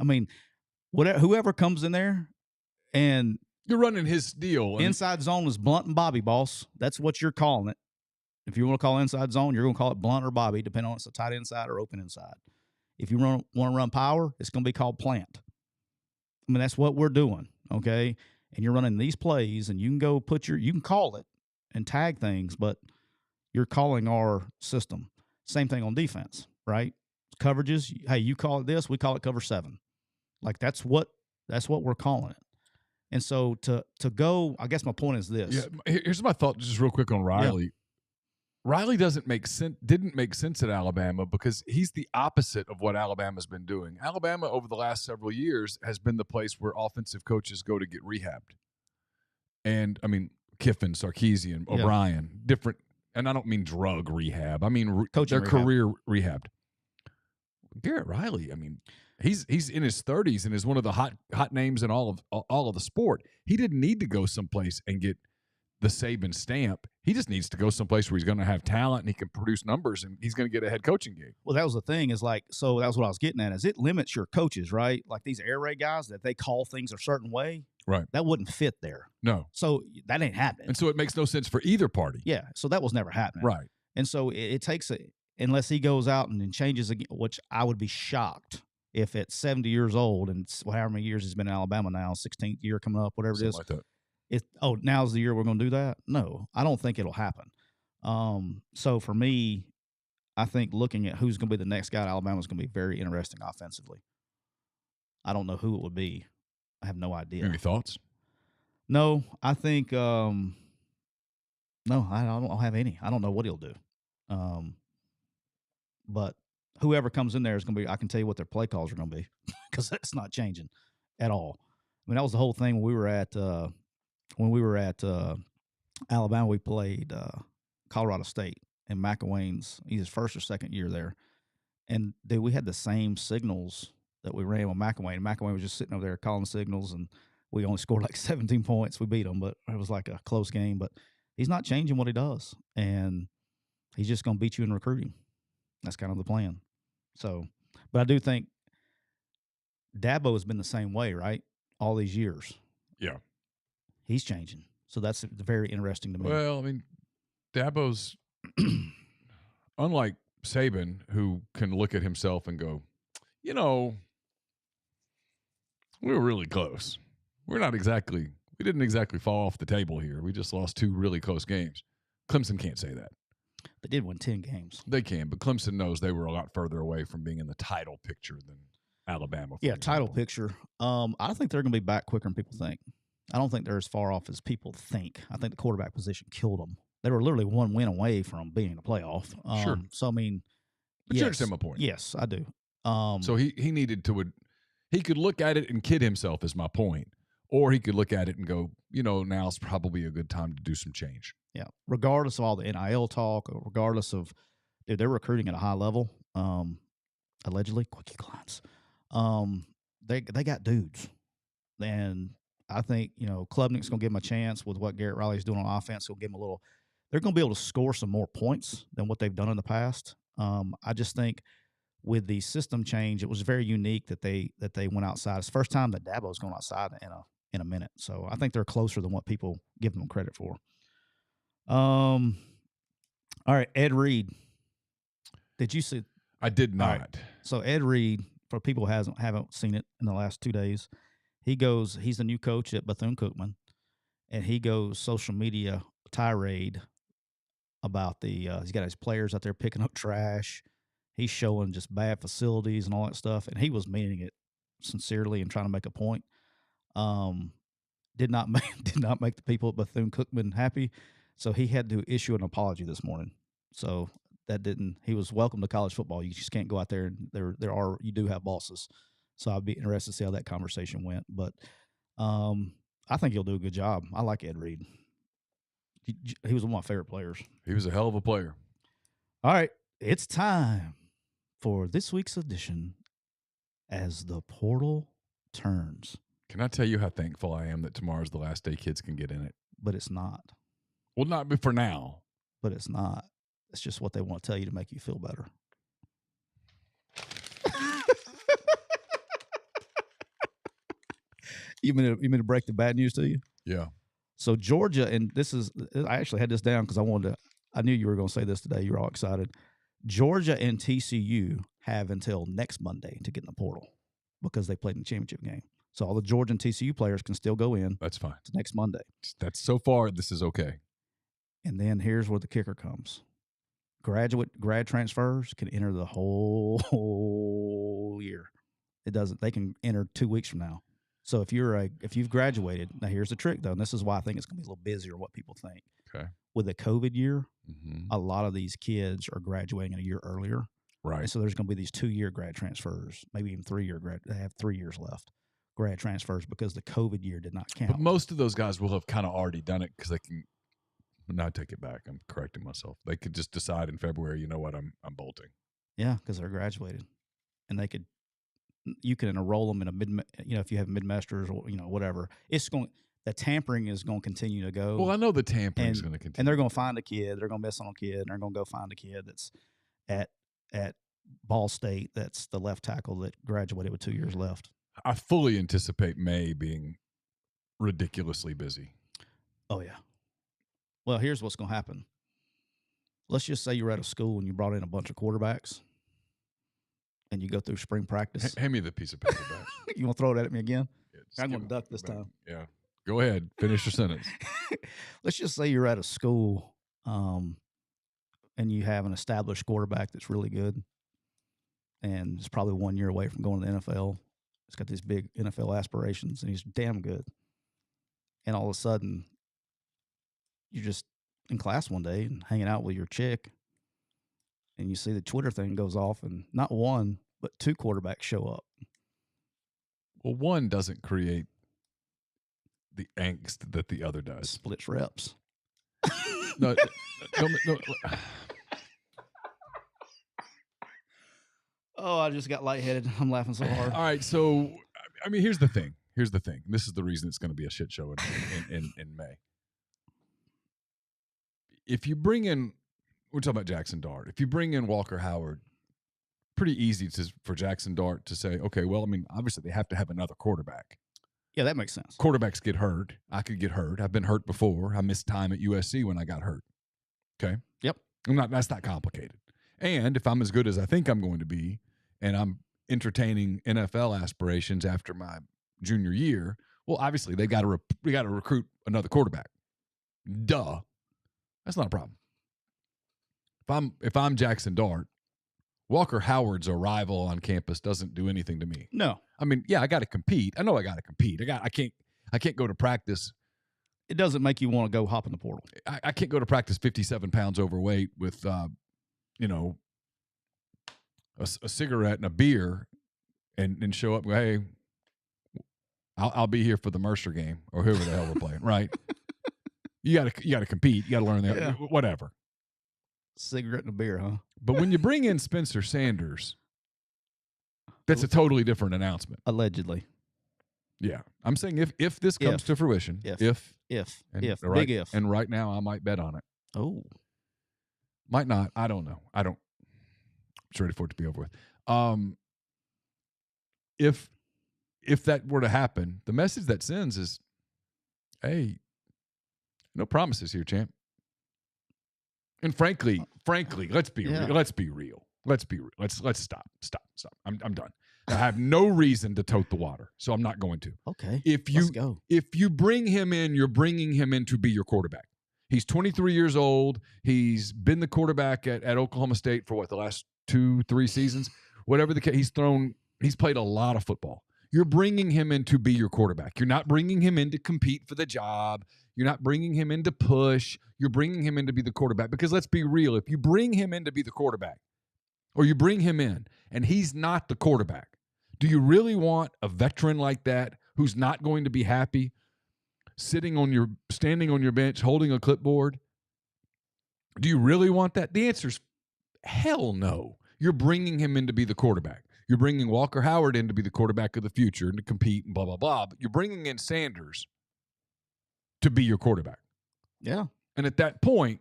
whoever comes in there and you're running his deal. Inside zone is Blunt and Bobby, boss. That's what you're calling it. If you want to call inside zone, you're going to call it Blunt or Bobby, depending on if it's a tight inside or open inside. If you want to run power, it's going to be called plant. That's what we're doing, okay? And you're running these plays, and you can go you can call it and tag things, but you're calling our system. Same thing on defense, right? Coverages, hey, you call it this, we call it cover 7. That's what we're calling it. And so to go, I guess my point is this. Yeah, here's my thought, just real quick on Riley. Yeah. Riley didn't make sense at Alabama because he's the opposite of what Alabama's been doing. Alabama over the last several years has been the place where offensive coaches go to get rehabbed. And Kiffin, Sarkisian, O'Brien, different. And I don't mean drug rehab. I mean their career rehabbed. Garrett Riley, he's in his 30s and is one of the hot names in all of the sport. He didn't need to go someplace and get the Saban stamp. He just needs to go someplace where he's going to have talent and he can produce numbers and he's going to get a head coaching gig. Well, that was the thing so that was what I was getting at is it limits your coaches, right? Like these air raid guys that they call things a certain way. Right. That wouldn't fit there. No. So that ain't happening. And so it makes no sense for either party. Yeah. So that was never happening. Right. And so it takes unless he goes out and changes again, which I would be shocked if at 70 years old and however many years he's been in Alabama now, 16th year coming up, whatever Something it is. Like that. Now's the year we're going to do that? No, I don't think it'll happen. So for me, I think looking at who's going to be the next guy at Alabama is going to be very interesting offensively. I don't know who it would be. I have no idea. Any thoughts? No, I think no, I don't have any. I don't know what he'll do. But whoever comes in there is going to be. I can tell you what their play calls are going to be because that's not changing at all. I mean, that was the whole thing when we were at Alabama. We played Colorado State, and McElwain's his first or second year there, and dude, we had the same signals that we ran with McElwain. McElwain was just sitting over there calling signals, and we only scored like 17 points. We beat them, but it was like a close game. But he's not changing what he does, and he's just going to beat you in recruiting. That's kind of the plan. So, but I do think Dabo has been the same way, right? All these years. Yeah. He's changing. So that's very interesting to me. Well, I mean, Dabo's unlike Saban, who can look at himself and go, we were really close. We didn't exactly fall off the table here. We just lost 2 really close games. Clemson can't say that. They did win 10 games. They can, but Clemson knows they were a lot further away from being in the title picture than Alabama. Yeah, title picture. I think they're going to be back quicker than people think. I don't think they're as far off as people think. I think the quarterback position killed them. They were literally 1 win away from being in the playoff. Sure. So, I mean, but you understand my point. Yes, I do. So he needed to – he could look at it and kid himself is my point, or he could look at it and go, now's probably a good time to do some change. Yeah, regardless of all the NIL talk, or regardless of – dude, they're recruiting at a high level, allegedly, quickie clients. They got dudes. And I think, Klubnik's going to give him a chance with what Garrett Riley's doing on offense. He'll give him a little – they're going to be able to score some more points than what they've done in the past. I just think with the system change, it was very unique that they went outside. It's the first time that Dabo's gone outside in a minute. So I think they're closer than what people give them credit for. All right, Ed Reed. Did you see? I did not. Right. So Ed Reed, for people who haven't seen it in the last 2 days, he's the new coach at Bethune-Cookman, and he goes social media tirade about he's got his players out there picking up trash. He's showing just bad facilities and all that stuff, and he was meaning it sincerely and trying to make a point. Did not make the people at Bethune-Cookman happy. So he had to issue an apology this morning. So he was welcome to college football. You just can't go out there and you do have bosses. So I'd be interested to see how that conversation went. But I think he'll do a good job. I like Ed Reed. He was one of my favorite players. He was a hell of a player. All right. It's time for this week's edition as the portal turns. Can I tell you how thankful I am that tomorrow's the last day kids can get in it? But it's not. Well, not for now. But it's not. It's just what they want to tell you to make you feel better. You mean to break the bad news to you? Yeah. So Georgia, and I actually had this down because I knew you were going to say this today. You were all excited. Georgia and TCU have until next Monday to get in the portal because they played in the championship game. So all the Georgia and TCU players can still go in. That's fine. To next Monday. That's so far, this is okay. And then here's where the kicker comes. Grad transfers can enter the whole year. It doesn't. They can enter 2 weeks from now. So if you've graduated, now here's the trick though, and this is why I think it's going to be a little busier than what people think. Okay. With the COVID year, a lot of these kids are graduating a year earlier. Right. And so there's going to be these 2-year grad transfers, maybe even 3-year grad. They have 3 years left. Grad transfers because the COVID year did not count. But most of those guys will have kind of already done it because they can. No, I take it back. I'm correcting myself. They could just decide in February. You know what? I'm bolting. Yeah, because they're graduated, and you can enroll them in a if you have mid-masters or whatever. The tampering is going to continue to go. Well, I know the tampering is going to continue, and they're going to find a kid. They're going to miss on a kid, and they're going to go find a kid that's at Ball State. That's the left tackle that graduated with 2 years left. I fully anticipate May being ridiculously busy. Oh yeah. Well, here's what's going to happen. Let's just say you're at a school and you brought in a bunch of quarterbacks and you go through spring practice. Hand me the piece of paper back. You want to throw it at me again? Yeah, I'm going to duck this time. Yeah. Go ahead. Finish your sentence. Let's just say you're at a school and you have an established quarterback that's really good and is probably 1 year away from going to the NFL. He's got these big NFL aspirations, and he's damn good. And all of a sudden, you're just in class one day and hanging out with your chick, and you see the Twitter thing goes off, and not one, but 2 quarterbacks show up. Well, one doesn't create the angst that the other does. Splits reps. No. Oh, I just got lightheaded. I'm laughing so hard. All right, so I mean, here's the thing. This is the reason it's going to be a shit show in May. If you bring in, we're talking about Jackson Dart. If you bring in Walker Howard, pretty easy for Jackson Dart to say, okay, well, I mean, obviously they have to have another quarterback. Yeah, that makes sense. Quarterbacks get hurt. I could get hurt. I've been hurt before. I missed time at USC when I got hurt. Okay. Yep. That's not complicated. And if I'm as good as I think I'm going to be, and I'm entertaining NFL aspirations after my junior year, well, obviously we got to recruit another quarterback. Duh. That's not a problem. If I'm Jackson Dart, Walker Howard's arrival on campus doesn't do anything to me. No. I mean, yeah, I got to compete. I know I got to compete. I can't go to practice. It doesn't make you want to go hop in the portal. I can't go to practice 57 pounds overweight with, a cigarette and a beer and show up and go, hey, I'll be here for the Mercer game or whoever the hell we're playing, right? You gotta compete. You gotta learn that. Whatever. Cigarette and a beer, huh? But when you bring in Spencer Sanders, that's a totally different announcement. Allegedly. Yeah. I'm saying if this comes to fruition, if big if. And right now I might bet on it. Oh. Might not. I don't know. I'm just ready for it to be over with. If that were to happen, the message that sends is, hey, no promises here, champ. And frankly, let's be real. Let's be real. Let's stop. I'm done. I have no reason to tote the water, so I'm not going to. Okay. Let's go. If you bring him in, you're bringing him in to be your quarterback. He's 23 years old. He's been the quarterback at Oklahoma State for the last 2-3 seasons. Whatever the case, he's played a lot of football. You're bringing him in to be your quarterback. You're not bringing him in to compete for the job. You're not bringing him in to push. You're bringing him in to be the quarterback. Because let's be real, if you bring him in to be the quarterback, or you bring him in and he's not the quarterback, do you really want a veteran like that who's not going to be happy standing on your bench, holding a clipboard? Do you really want that? The answer's hell no. You're bringing him in to be the quarterback. You're bringing Walker Howard in to be the quarterback of the future and to compete and blah, blah, blah. But you're bringing in Sanders to be your quarterback. Yeah. And at that point,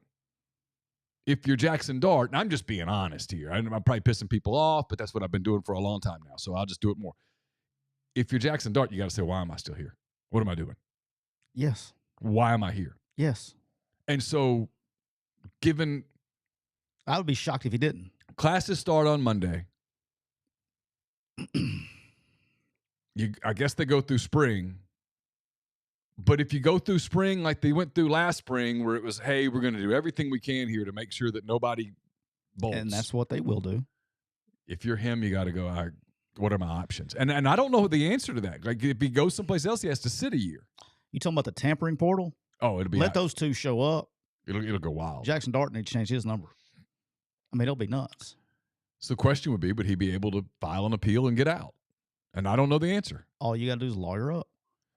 if you're Jackson Dart, and I'm just being honest here. I'm probably pissing people off, but that's what I've been doing for a long time now, so I'll just do it more. If you're Jackson Dart, you got to say, why am I still here? What am I doing? Yes. Why am I here? Yes. And so, given... I would be shocked if he didn't. Classes start on Monday. I guess they go through spring. But if you go through spring like they went through last spring, where it was, hey, we're going to do everything we can here to make sure that nobody bolts. And that's what they will do. If you're him, you got to go, what are my options? And I don't know the answer to that. Like, if he goes someplace else, he has to sit a year. You talking about the tampering portal? Oh, it'll be... Let those two show up. It'll go wild. Jackson Dart needs to change his number. I mean, it'll be nuts. So the question would be, would he be able to file an appeal and get out? And I don't know the answer. All you got to do is lawyer up.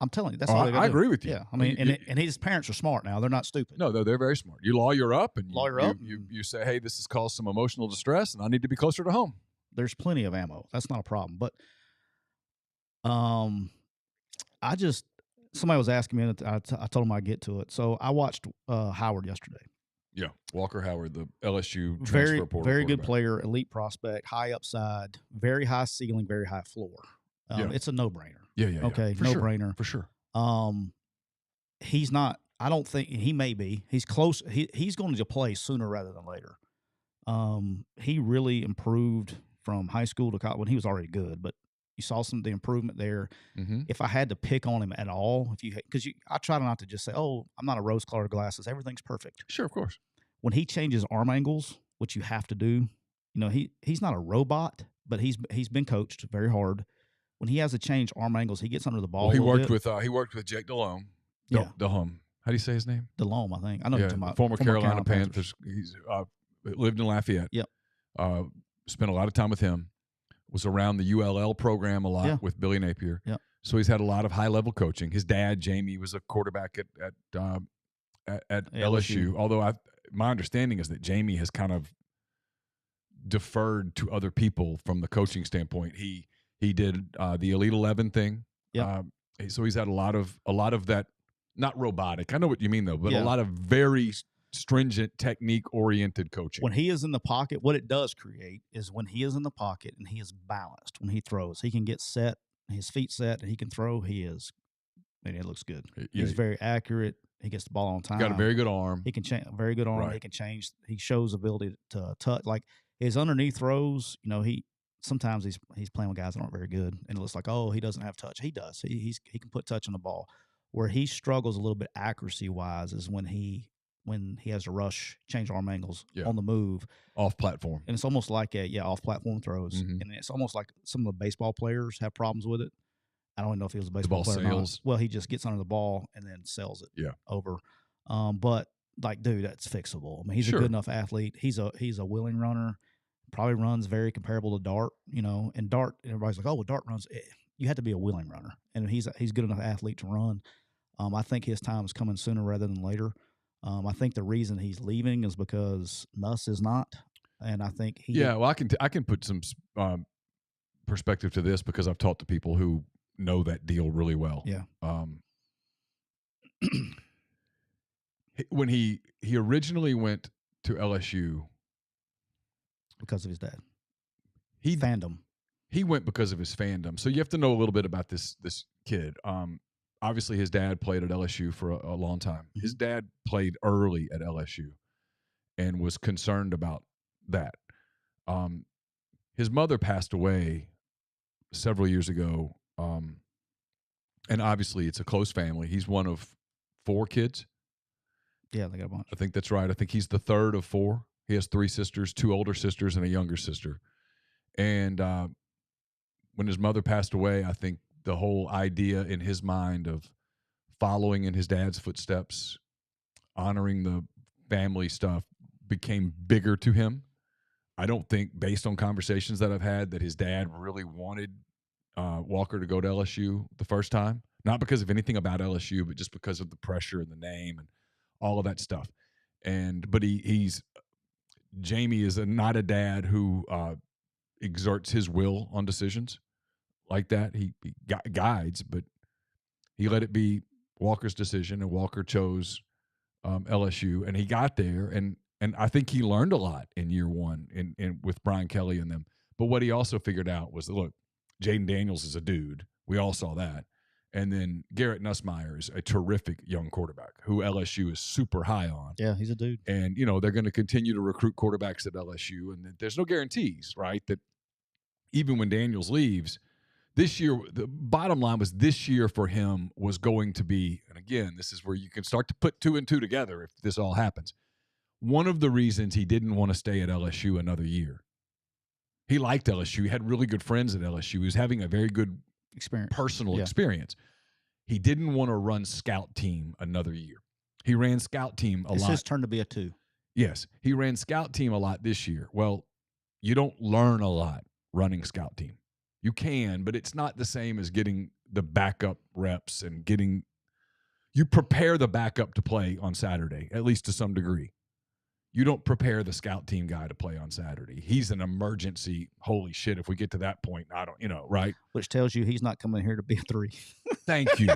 I'm telling you, that's all they got to do. I agree with you. Yeah, I mean, and his parents are smart now. They're not stupid. No, they're very smart. You lawyer up and you say, hey, this has caused some emotional distress, and I need to be closer to home. There's plenty of ammo. That's not a problem. But somebody was asking me, and I told him I'd get to it. So I watched Howard yesterday. Yeah, Walker Howard, the LSU transfer portal very good player, elite prospect, high upside, very high ceiling, very high floor. It's a no-brainer. Yeah. Okay, no-brainer. For sure. He's not. I don't think he may be. He's close. He's going to play sooner rather than later. He really improved from high school to college when he was already good, but you saw some of the improvement there. Mm-hmm. If I had to pick on him at all, I try not to just say, "Oh, I'm not a rose-colored glasses. Everything's perfect." Sure, of course. When he changes arm angles, which you have to do, he's not a robot, but he's been coached very hard. when he has to change arm angles, he gets under the ball. Well, he a little worked bit. with Jake Delhomme. Yeah. Delhomme. How do you say his name? Delhomme, I think. I know you're talking about. Former Carolina Panthers. He's lived in Lafayette. Yep. Spent a lot of time with him. Was around the ULL program a lot with Billy Napier. Yep. So he's had a lot of high level coaching. His dad, Jamie, was a quarterback at LSU. Although my understanding is that Jamie has kind of deferred to other people from the coaching standpoint. He did the Elite 11 thing. Yep. So he's had a lot of that. Not robotic. I know what you mean though, but a lot of very stringent, technique-oriented coaching. When he is in the pocket, what it does create is when he is in the pocket and he is balanced when he throws, he can get set, his feet set, and he can throw. It looks good. He's very accurate. He gets the ball on time. Got a very good arm. He can change. Very good arm. Right. He can change. He shows ability to touch. Like his underneath throws. Sometimes he's playing with guys that aren't very good, and it looks like, oh, he doesn't have touch. He does. He can put touch on the ball. Where he struggles a little bit accuracy wise is when he has to rush, change arm angles on the move, off platform, and it's almost like off platform throws, and it's almost like some of the baseball players have problems with it. I don't know if he was a baseball player or not. Well, he just gets under the ball and then sells it over. But like, dude, that's fixable. I mean, he's a good enough athlete. He's a willing runner. Probably runs very comparable to Dart. And Dart, everybody's like, oh, well, Dart runs. You have to be a willing runner, and he's good enough athlete to run. I think his time is coming sooner rather than later. I think the reason he's leaving is because Nuss is not, and I think he. Yeah, well, I can put some perspective to this because I've talked to people who know that deal really well. Yeah. When he originally went to LSU, because of his dad, fandom. He went because of his fandom. So you have to know a little bit about this kid. Obviously, his dad played at LSU for a long time. Mm-hmm. His dad played early at LSU and was concerned about that. His mother passed away several years ago, and obviously it's a close family. He's one of 4 kids. Yeah, they got a bunch. I think that's right. I think he's the third of 4. He has 3 sisters, 2 older sisters, and a younger sister. And when his mother passed away, I think the whole idea in his mind of following in his dad's footsteps, honoring the family stuff, became bigger to him. I don't think, based on conversations that I've had, that his dad really wanted Walker to go to LSU the first time. Not because of anything about LSU, but just because of the pressure and the name and all of that stuff. But Jamie is not a dad who exerts his will on decisions like that. He guides, but he let it be Walker's decision, and Walker chose LSU, and he got there, and I think he learned a lot in year one in with Brian Kelly and them. But what he also figured out was that, look, Jaden Daniels is a dude. We all saw that. And then Garrett Nussmeier is a terrific young quarterback who LSU is super high on. Yeah, he's a dude. And, they're going to continue to recruit quarterbacks at LSU, and there's no guarantees, right, that even when Daniels leaves, this year, the bottom line was this year for him was going to be, and again, this is where you can start to put 2 and 2 together if this all happens. One of the reasons he didn't want to stay at LSU another year, he liked LSU. He had really good friends at LSU. He was having a very good personal experience. He didn't want to run scout team another year. He ran scout team a lot. It's his turn to be a 2. Yes, he ran scout team a lot this year. Well, you don't learn a lot running scout team. You can, but it's not the same as getting the backup reps and you prepare the backup to play on Saturday, at least to some degree. You don't prepare the scout team guy to play on Saturday. He's an emergency. Holy shit, if we get to that point, I don't, right? Which tells you he's not coming here to be a 3. Thank you.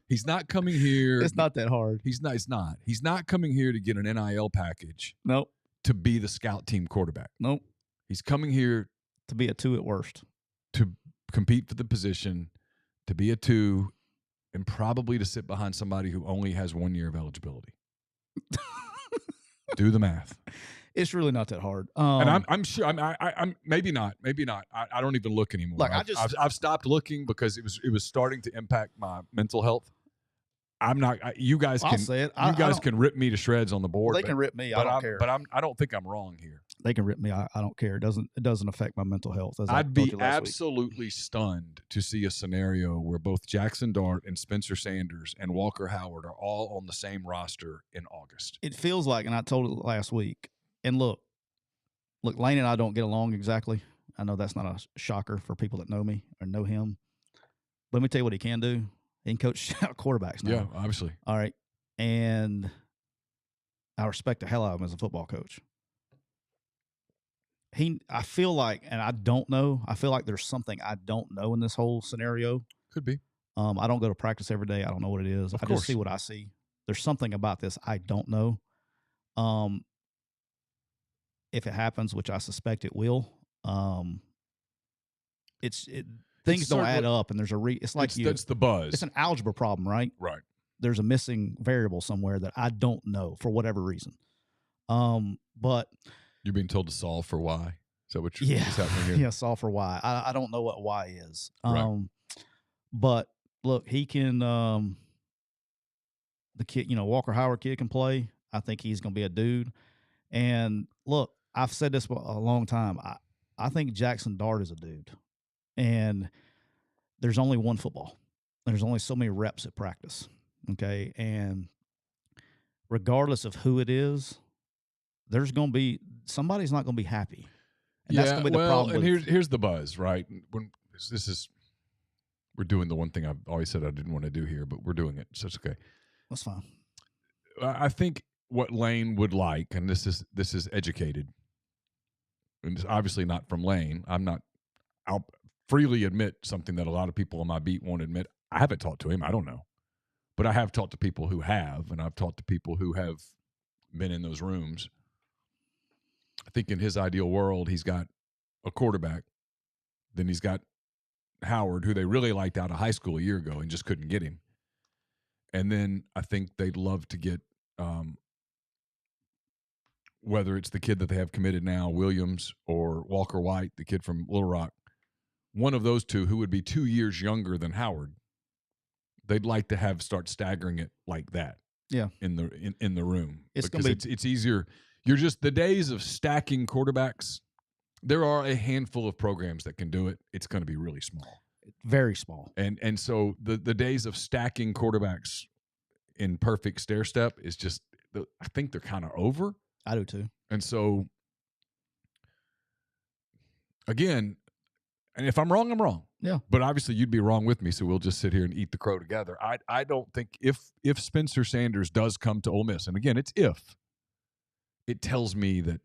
He's not coming here. It's not that hard. It's not. He's not coming here to get an NIL package. Nope. To be the scout team quarterback. Nope. He's coming here to be a 2 at worst. To compete for the position, to be a 2, and probably to sit behind somebody who only has 1 year of eligibility. Do the math. It's really not that hard. And I'm sure. I'm maybe not. I don't even look anymore. Like I've stopped looking because it was starting to impact my mental health. I'm not. You guys can. I'll say it. You guys can rip me to shreds on the board. They can rip me. I don't care. But I don't think I'm wrong here. They can rip me. I don't care. It doesn't affect my mental health. As I'd I told be you last week. absolutely stunned to see a scenario where both Jackson Dart and Spencer Sanders and Walker Howard are all on the same roster in August. It feels like, and I told it last week. And look, Lane and I don't get along exactly. I know that's not a shocker for people that know me or know him. But let me tell you what he can do. He can coach quarterbacks now. Yeah, obviously. All right. And I respect the hell out of him as a football coach. I feel like, and I don't know, I feel like there's something I don't know in this whole scenario. Could be. I don't go to practice every day. I don't know what it is. Of I course. just see what I see. There's something about this I don't know. If it happens, which I suspect it will, things don't add up, and there's it's like that's the buzz. It's an algebra problem, right? Right. There's a missing variable somewhere that I don't know for whatever reason. But you're being told to solve for y. Is that what you're happening here? Yeah, solve for y. I don't know what y is. Right. But look, he can. The kid, Walker Howard kid can play. I think he's going to be a dude. And look, I've said this for a long time. I think Jackson Dart is a dude. And there's only one football. There's only so many reps at practice. Okay. And regardless of who it is, there's going to be somebody's not going to be happy. And that's going to be the problem. And here's the buzz, right? When we're doing the one thing I've always said I didn't want to do here, but we're doing it. So it's okay. That's fine. I think what Lane would like, and this is educated, and it's obviously not from Lane. I'll freely admit something that a lot of people on my beat won't admit. I haven't talked to him. I don't know. But I have talked to people who have, and I've talked to people who have been in those rooms. I think in his ideal world, he's got a quarterback. Then he's got Howard, who they really liked out of high school a year ago and just couldn't get him. And then I think they'd love to get, whether it's the kid that they have committed now, Williams, or Walker White, the kid from Little Rock, one of those two who would be 2 years younger than Howard. They'd like to start staggering it like that. Yeah. In the room. It's because it's easier. You're just the days of stacking quarterbacks. There are a handful of programs that can do it. It's going to be really small. Very small. And so the days of stacking quarterbacks in perfect stair step is just, I think they're kind of over. I do too. And so, again, and if I'm wrong, I'm wrong. Yeah. But obviously you'd be wrong with me, so we'll just sit here and eat the crow together. I don't think if Spencer Sanders does come to Ole Miss, and again, it's if, it tells me that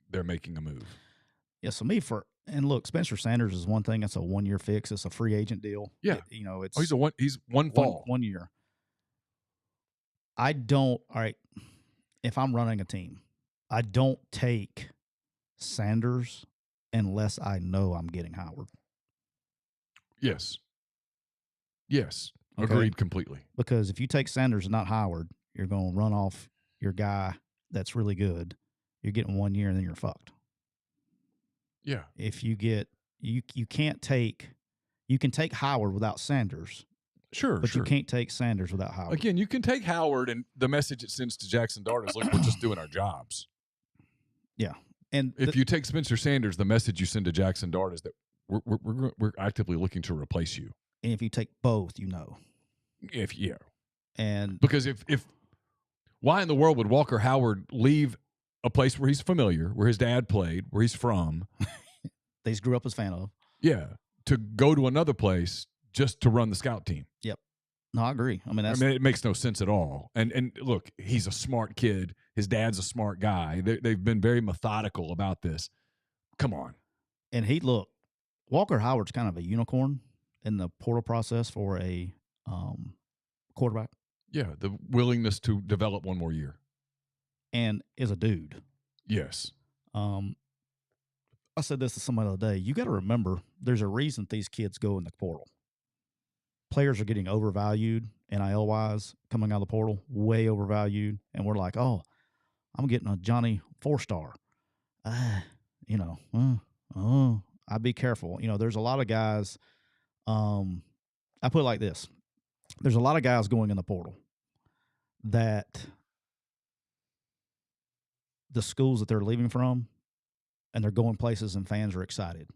they're making a move. Yeah, so and look, Spencer Sanders is one thing. It's a 1-year fix. It's a free agent deal. Yeah. It's he's one fall. 1 year. All right, if I'm running a team, I don't take Sanders unless I know I'm getting Howard. Yes. Yes. Okay? Agreed completely. Because if you take Sanders and not Howard, you're going to run off your guy that's really good. You're getting 1 year and then you're fucked. Yeah. If you get you can take Howard without Sanders. Sure. But you can't take Sanders without Howard. Again, you can take Howard, and the message it sends to Jackson Dart is, look, we're just doing our jobs. Yeah. And if you take Spencer Sanders, the message you send to Jackson Dart is that we're actively looking to replace you. And if you take both, And because if why in the world would Walker Howard leave a place where he's familiar, where his dad played, where he's from, they grew up as fan of, to go to another place just to run the scout team? Yep. No, I agree. I mean, it makes no sense at all. And look, he's a smart kid. His dad's a smart guy. They've been very methodical about this. Come on. And Walker Howard's kind of a unicorn in the portal process for a quarterback. Yeah, the willingness to develop one more year. And is a dude. Yes. I said this to somebody the other day. You got to remember, there's a reason these kids go in the portal. Players are getting overvalued, NIL-wise, coming out of the portal, way overvalued. And we're like, oh, I'm getting a Johnny 4-star. I'd be careful. There's a lot of guys. I put it like this. There's a lot of guys going in the portal that the schools that they're leaving from, and they're going places and fans are excited.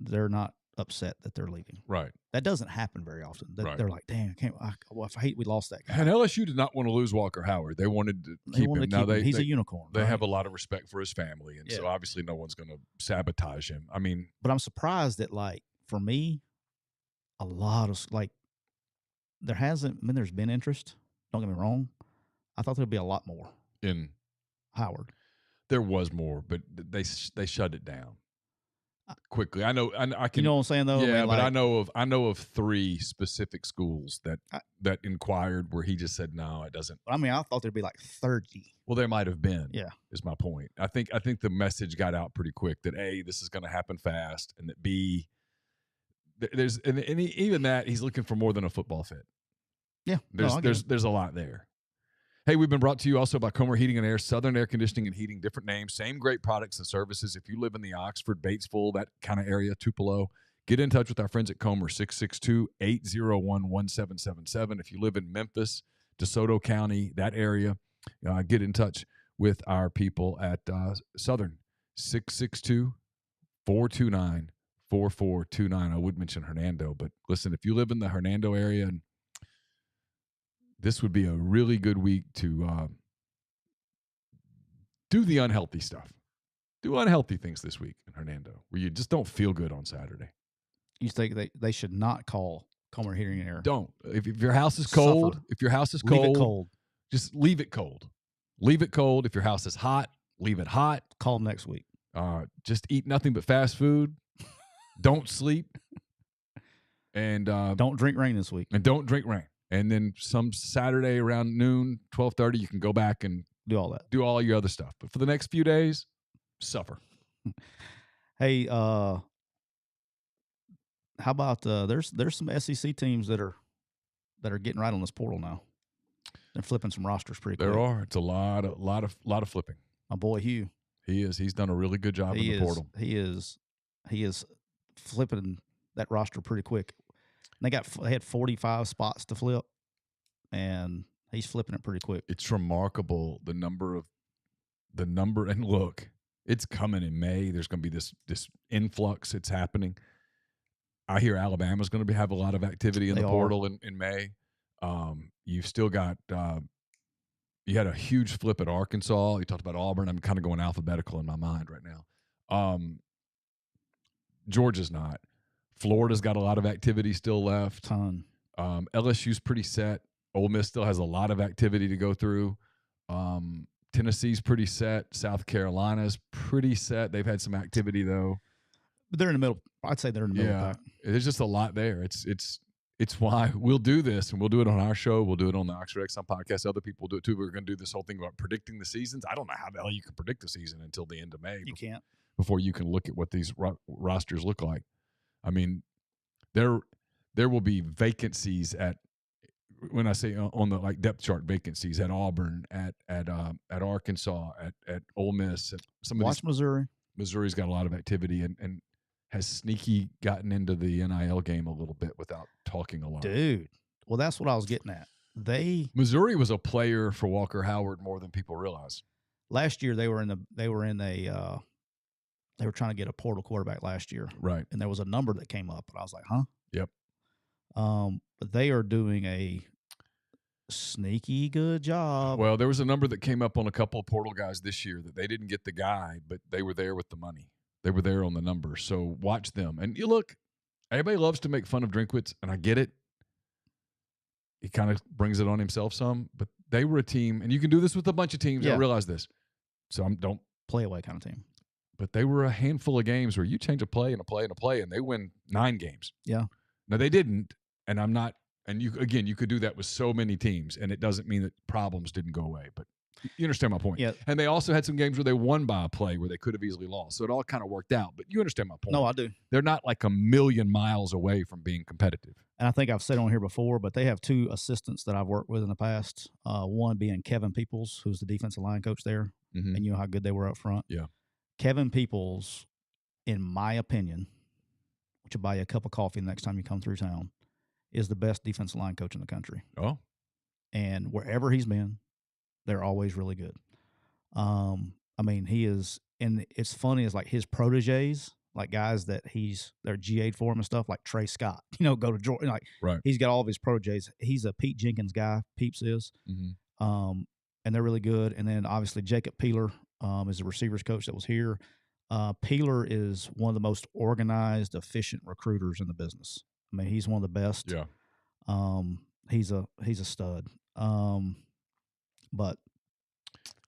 They're not upset that they're leaving. Right. That doesn't happen very often. Right. They're like, "Damn, I hate we lost that guy." And LSU did not want to lose Walker Howard. They wanted to keep him. Now he's a unicorn. They right? have a lot of respect for his family, and so obviously no one's going to sabotage him. I mean, but I'm surprised that, like, for me, a lot of there hasn't. I mean, there's been interest. Don't get me wrong. I thought there'd be a lot more in Howard. There was more, but they shut it down quickly. I know. I can. You know what I'm saying, though. Yeah, I mean, but I know of 3 specific schools that inquired where he just said no, it doesn't. I mean, I thought there'd be like 30. Well, there might have been. Yeah, is my point. I think the message got out pretty quick that A, this is going to happen fast, and that B, there's even that he's looking for more than a football fit. Yeah, there's a lot there. Hey, we've been brought to you also by Comer Heating and Air, Southern Air Conditioning and Heating, different names, same great products and services. If you live in the Oxford, Batesville, that kind of area, Tupelo, get in touch with our friends at Comer, 662-801-1777. If you live in Memphis, DeSoto County, that area, get in touch with our people at Southern, 662-429-4429. I would mention Hernando, but listen, if you live in the Hernando area, and this would be a really good week to do the unhealthy stuff. Do unhealthy things this week in Hernando, where you just don't feel good on Saturday. You think they should not call Comer Heating and Air? Don't. If your house is cold, leave it cold. Just leave it cold. Leave it cold. If your house is hot, leave it hot. Call them next week. Just eat nothing but fast food. Don't sleep. And don't drink rain this week. And don't drink rain. And then some Saturday around noon, 12:30, you can go back and do all that. Do all your other stuff. But for the next few days, suffer. Hey, how about there's some SEC teams that are getting right on this portal now. They're flipping some rosters pretty quick. There are. It's a lot of flipping. My boy Hugh. He is. He's done a really good job in the portal. He is flipping that roster pretty quick. They had 45 spots to flip, and he's flipping it pretty quick. It's remarkable the number, and look, it's coming in May. There's going to be this influx. It's happening. I hear Alabama's going to have a lot of activity in the portal in May. You've still got you had a huge flip at Arkansas. You talked about Auburn. I'm kind of going alphabetical in my mind right now. Georgia's not. Florida's got a lot of activity still left. Ton. LSU's pretty set. Ole Miss still has a lot of activity to go through. Tennessee's pretty set. South Carolina's pretty set. They've had some activity though. But they're in the middle. I'd say they're in the middle. Yeah, there's just a lot there. It's why we'll do this, and we'll do it on our show. We'll do it on the Oxford Exxon podcast. Other people do it too. We're going to do this whole thing about predicting the seasons. I don't know how the hell you can predict the season until the end of May. You can't. Before you can look at what these rosters look like. I mean, there will be vacancies when I say on the depth chart vacancies at Auburn, at Arkansas, at Ole Miss, at some of these. Missouri. Missouri's got a lot of activity and has sneaky gotten into the NIL game a little bit without talking a lot. Dude, well, that's what I was getting at. Missouri was a player for Walker Howard more than people realize. Last year they were trying to get a portal quarterback last year. Right. And there was a number that came up, and I was like, huh? Yep. But they are doing a sneaky good job. Well, there was a number that came up on a couple of portal guys this year that they didn't get the guy, but they were there with the money. They were there on the number. So watch them. And you look, everybody loves to make fun of Drinkwitz, and I get it. He kind of brings it on himself some, but they were a team, and you can do this with a bunch of teams. I realize this. So don't play away kind of team. But they were a handful of games where you change a play and a play and a play, and they win 9 games. Yeah. Now they didn't, and I'm not. And you could do that with so many teams, and it doesn't mean that problems didn't go away. But you understand my point. Yeah. And they also had some games where they won by a play where they could have easily lost. So it all kind of worked out. But you understand my point. No, I do. They're not like a million miles away from being competitive. And I think I've said on here before, but they have 2 assistants that I've worked with in the past. One being Kevin Peoples, who's the defensive line coach there, and you know how good they were up front. Yeah. Kevin Peoples, in my opinion, which will buy you a cup of coffee the next time you come through town, is the best defensive line coach in the country. Oh. And wherever he's been, they're always really good. I I mean, he is, and it's funny is like his proteges, like guys that they're GA'd for him and stuff, like Trey Scott, go to Georgia. Like Right. he's got all of his proteges. He's a Pete Jenkins guy. Peeps is, and they're really good. And then obviously Jacob Peeler is a receivers coach that was here. Peeler is one of the most organized, efficient recruiters in the business. I mean, he's one of the best. Yeah. He's a stud. But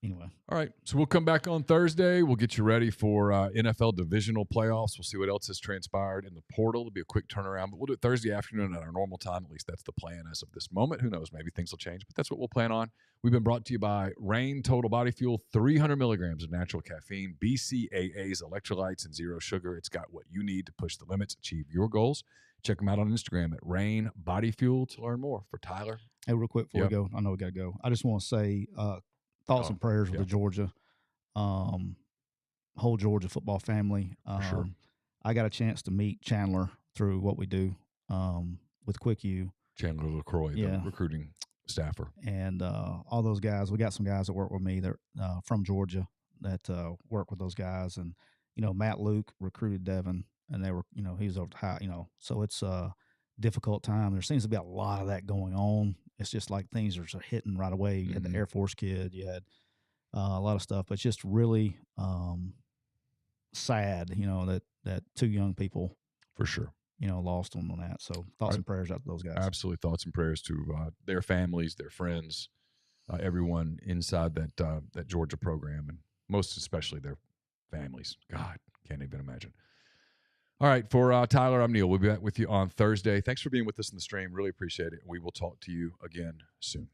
anyway. All right. So we'll come back on Thursday. We'll get you ready for NFL divisional playoffs. We'll see what else has transpired in the portal. It'll be a quick turnaround, but we'll do it Thursday afternoon at our normal time. At least that's the plan as of this moment. Who knows? Maybe things will change, but that's what we'll plan on. We've been brought to you by Reign Total Body Fuel, 300 milligrams of natural caffeine, BCAAs, electrolytes, and zero sugar. It's got what you need to push the limits, achieve your goals. Check them out on Instagram at Reign Body Fuel to learn more. For Tyler. Hey, real quick before we go, I know we got to go. I just want to say thoughts and prayers with the Georgia, whole Georgia football family. Sure. I got a chance to meet Chandler through what we do with Quick U. Chandler LaCroix, the recruiting staffer. And all those guys, we got some guys that work with me that from Georgia that work with those guys. And, Matt Luke recruited Devin, and they were, he was over high, so it's a difficult time. There seems to be a lot of that going on. It's just like things are hitting right away. You had the Air Force kid, you had a lot of stuff, but it's just really sad, that two young people, for sure, lost them on that. So thoughts and prayers out to those guys. Absolutely, thoughts and prayers to their families, their friends, everyone inside that Georgia program, and most especially their families. God, can't even imagine. All right, for Tyler, I'm Neal. We'll be back with you on Thursday. Thanks for being with us in the stream. Really appreciate it. We will talk to you again soon.